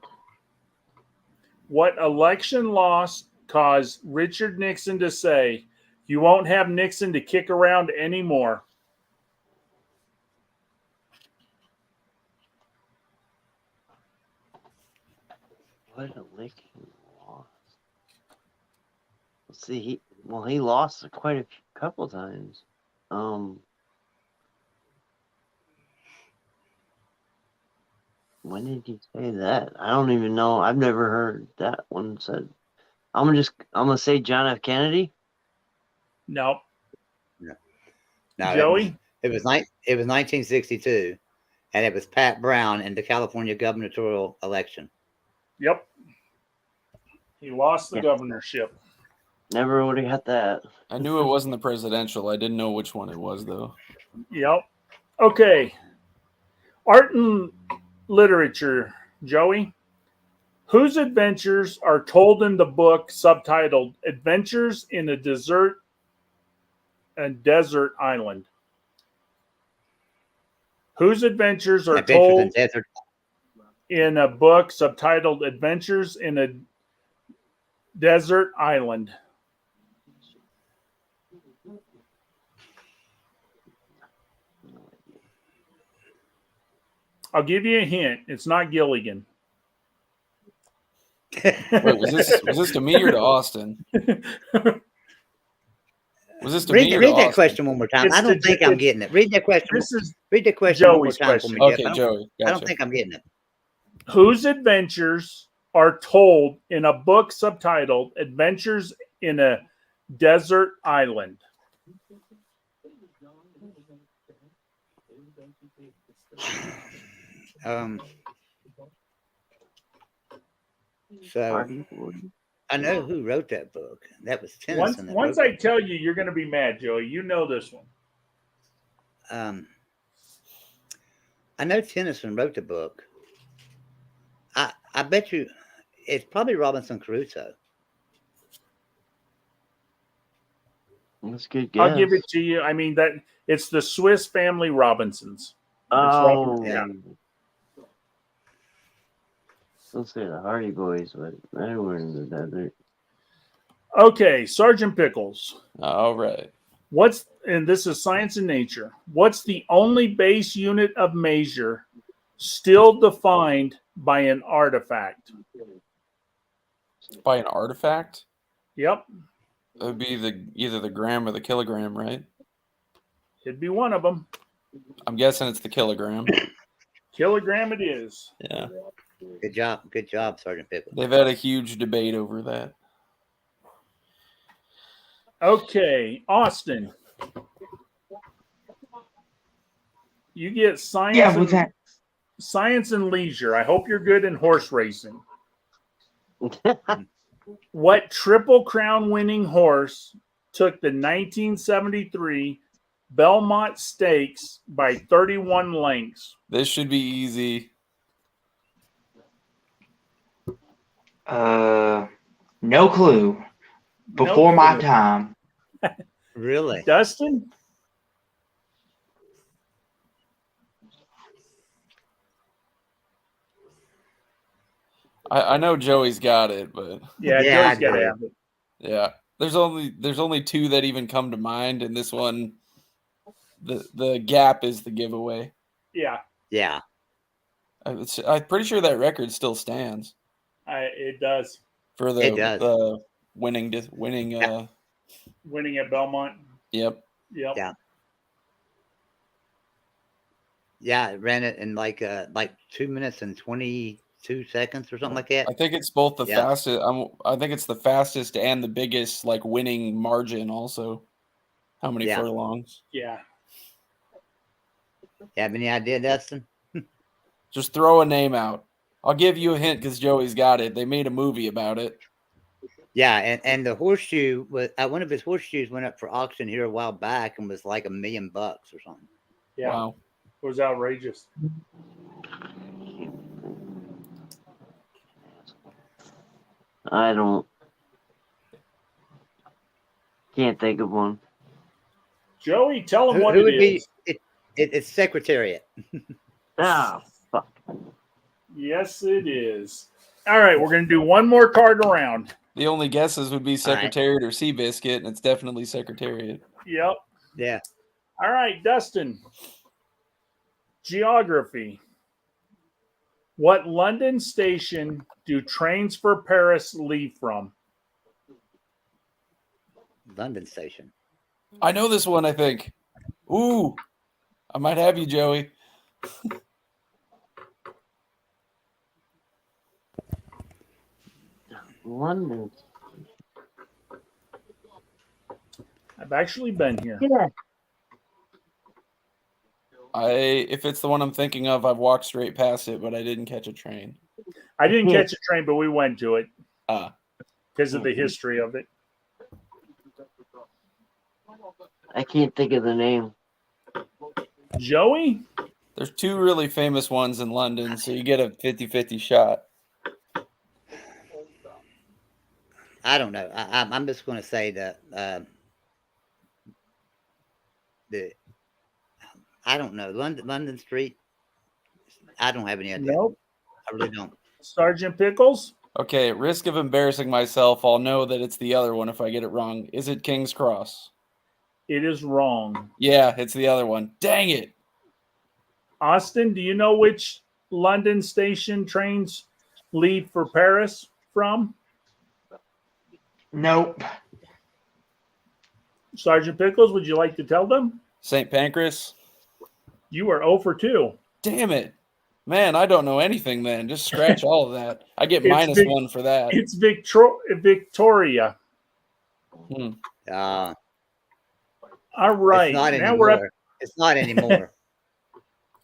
What election loss caused Richard Nixon to say, "You won't have Nixon to kick around anymore"? What election loss? Let's see. He lost quite a couple times. When did he say that? I don't even know. I've never heard that one said. I'm gonna say John F. Kennedy. No. No, Joey? It was 1962, and it was Pat Brown in the California gubernatorial election. Yep. He lost the governorship. Never would have got that. I knew it wasn't the presidential. I didn't know which one it was, though. Yep. Okay. Art and literature, Joey. Whose adventures are told in the book subtitled "Adventures in a Desert Island"? Whose adventures are told in a book subtitled "Adventures in a Desert Island"? I'll give you a hint. It's not Gilligan. Wait, was this to me or to Austin? Was this to read, me or read to that Austin? question one more time. I don't think I'm getting it. Read that question. Read that question one more Joey's time question. for me, Jeff. Okay, Joey. I don't Gotcha. think I'm getting it. Whose adventures are told in a book subtitled Adventures in a Desert Island? So I know who wrote that book. That was Tennyson. Once I tell you, you're going to be mad, Joey. You know this one. I know Tennyson wrote the book. I bet you it's probably Robinson Crusoe. That's a good guess. I'll give it to you. I mean, that it's the Swiss Family Robinsons. Oh, yeah. Let's say the Hardy Boys, but they were in the desert. Okay, Sergeant Pickles. All right. And this is science and nature. What's the only base unit of measure still defined by an artifact? By an artifact? Yep. It would be either the gram or the kilogram, right? It'd be one of them. I'm guessing it's the kilogram. Kilogram it is. Yeah. Good job, Sergeant Pickles. They've had a huge debate over that. Okay, Austin. You get science. Yeah, what's that? Science and leisure. I hope you're good in horse racing. What Triple Crown winning horse took the 1973 Belmont Stakes by 31 lengths? This should be easy. No clue. Before my time. Really? Dustin? I know Joey's got it, but yeah, Joey's got to have it. Yeah. There's only two that even come to mind, and this one, the gap is the giveaway. Yeah. Yeah. I'm pretty sure that record still stands. It does. For the winning winning at Belmont. Yep. Yeah. Yeah, it ran it in like 2 minutes and 22 seconds or something like that. I think it's both the fastest. I think it's the fastest and the biggest winning margin. Also, how many furlongs? Yeah. You have any idea, Dustin? Just throw a name out. I'll give you a hint because Joey's got it. They made a movie about it. Yeah, and the horseshoe was one of his horseshoes went up for auction here a while back and was like $1 million or something. Yeah. Wow. It was outrageous. Can't think of one. Joey, tell him what it it is. It's Secretariat. Fuck. Yes, it is. All right, we're going to do one more card around. The only guesses would be Secretariat or Seabiscuit, and it's definitely Secretariat. Yep. Yeah. All right, Dustin. Geography. What London station do trains for Paris leave from? London station. I know this one, I think. Ooh. I might have you, Joey. London. I've actually been here. Yeah. If it's the one I'm thinking of, I've walked straight past it, but I didn't catch a train. I didn't catch a train, but we went to it because of the Mhm. history of it. I can't think of the name. Joey? There's two really famous ones in London, so you get a 50-50 shot. I don't know. I'm just going to say that I don't know. London Street. I don't have any idea. Nope. I really don't. Sergeant Pickles? Okay, at risk of embarrassing myself, I'll know that it's the other one if I get it wrong. Is it King's Cross? It is wrong. Yeah, it's the other one. Dang it. Austin, do you know which London station trains leave for Paris from? Nope. Sergeant Pickles, would you like to tell them? St. Pancras. You are 0 for 2. Damn it. Man, I don't know anything then. Just scratch all of that. I get It's -1 for that. It's Victoria. Uh, All right. It's not now anymore. we're up. It's not anymore.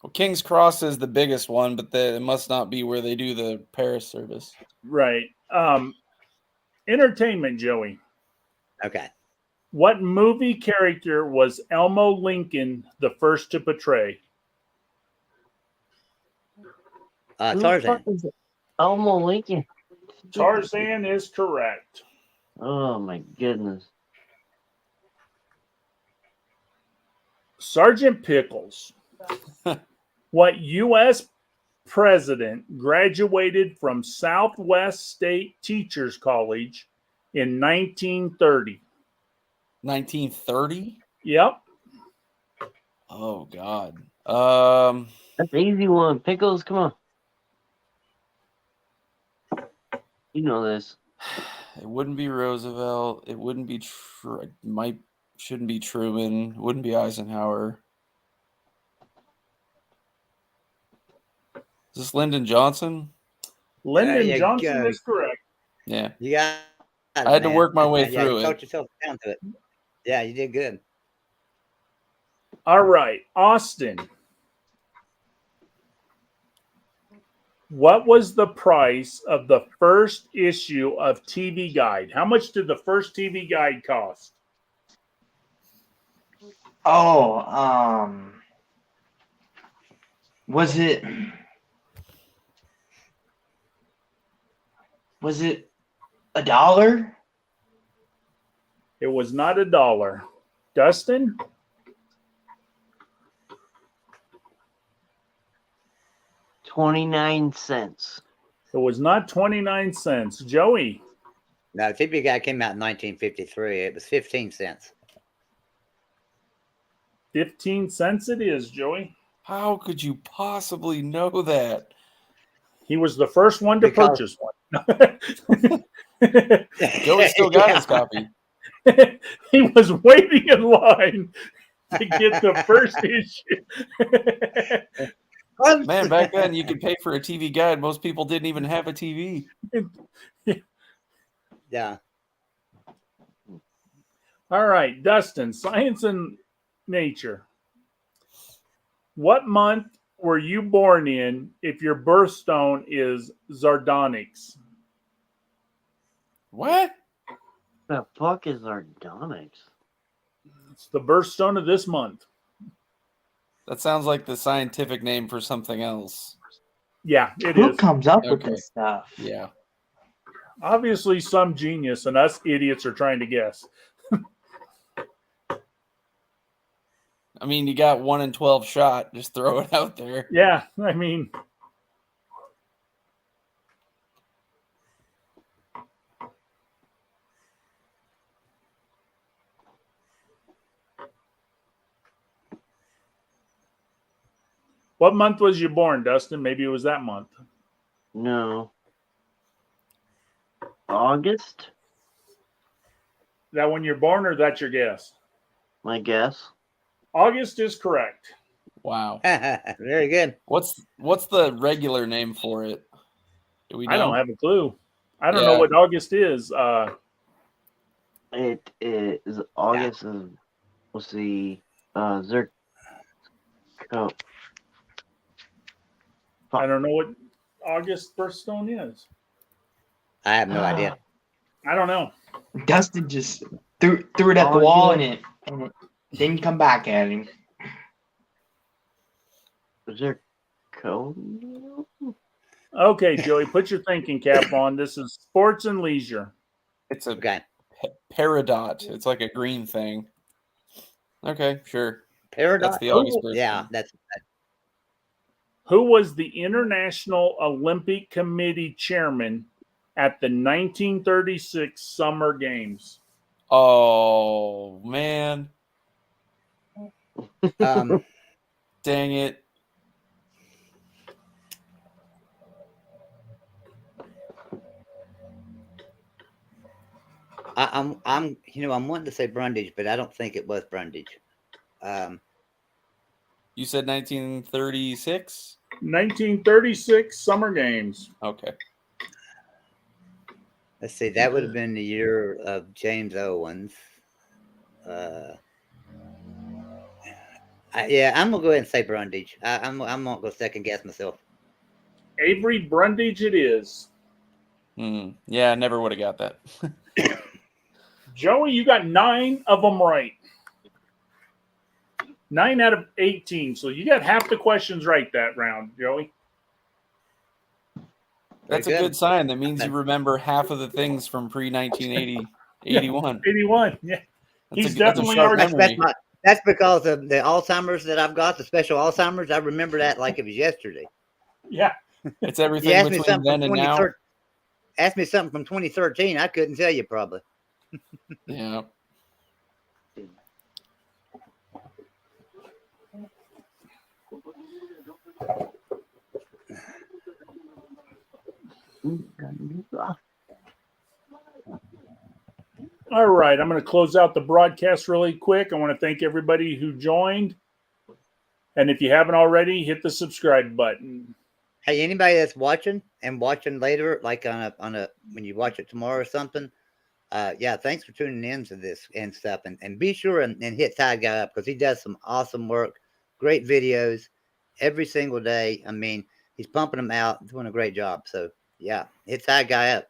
Well, King's Cross is the biggest one, but it must not be where they do the Paris service. Right. Entertainment, Joey. Okay. What movie character was Elmo Lincoln the first to portray? Tarzan. Elmo Lincoln. Tarzan is correct. Oh my goodness. Sergeant Pickles. What U.S. president graduated from Southwest State Teachers College in 1930? 1930? Yep. Oh God. That's an easy one. Pickles, come on. You know this. It wouldn't be Roosevelt. It wouldn't be shouldn't be Truman. It wouldn't be Eisenhower. Is this Lyndon Johnson? Lyndon Johnson is correct. Yeah. You got it, I had to man. work my way Yeah, through you it. talked yourself down to it. Yeah, you did good. All right, Austin. What was the price of the first issue of TV Guide? How much did the first TV Guide cost? Oh, was it $1? It was not $1. Dustin? $0.29. It was not 29 cents. Joey? No, TV Guide came out in 1953. It was 15 cents. 15 cents it is, Joey. How could you possibly know that? He was the first one to purchase one. Joey still got his copy. He was waiting in line to get the first issue. Man, back then you could pay for a TV Guide. Most people didn't even have a TV. Yeah. All right, Dustin, science and nature. What month were you born in if your birthstone is Zardonyx? What? The fuck is Zardonyx? It's the birthstone of this month. That sounds like the scientific name for something else. Yeah, it Who is. comes up with this stuff? Yeah. Obviously some genius, and us idiots are trying to guess. I mean, you got 1 in 12 shot. Just throw it out there. Yeah, I mean... What month was you born, Dustin? Maybe it was that month. No. August? That when you're born, or that's your guess? My guess. August is correct. Wow. Very good. What's the regular name for it? Do we know? I don't have a clue. I don't know what August is. It is August. Let's see. Zirco. I don't know what August birthstone is. I have no idea. I don't know. Dustin just threw it at the wall and it didn't come back at him. Zirco. Okay, Joey, put your thinking cap on. This is sports and leisure. It's a peridot. It's like a green thing. Okay, sure. Peridot? That's the August birthstone. Yeah, that's... Who was the International Olympic Committee chairman at the 1936 Summer Games? Oh, man. Um, Dang it. I'm I'm wanting to say Brundage, but I don't think it was Brundage. You said 1936? 1936 Summer Games. Okay. Let's see. That would have been the year of James Owens. Yeah, I'm gonna go ahead and say Brundage. I'm not gonna second guess myself. Avery Brundage it is. Yeah, I never would have got that. Joey, you got 9 of them right. 9 out of 18. So you got half the questions right that round, Joey. That's a good sign. That means you remember half of the things from pre-1980, 81. 81, yeah. He's definitely already. That's because of the Alzheimer's that I've got, the special Alzheimer's. I remember that like it was yesterday. Yeah. It's everything between then and now. Ask me something from 2013. I couldn't tell you probably. Yeah. All right, I'm going to close out the broadcast really quick. I want to thank everybody who joined. And if you haven't already, hit the subscribe button. Hey, anybody that's watching later, like on a when you watch it tomorrow or something, yeah, thanks for tuning in to this and stuff. And be sure and hit Tide Guy up because he does some awesome work, great videos every single day. I mean, he's pumping them out, doing a great job. So yeah, hit Tide Guy up.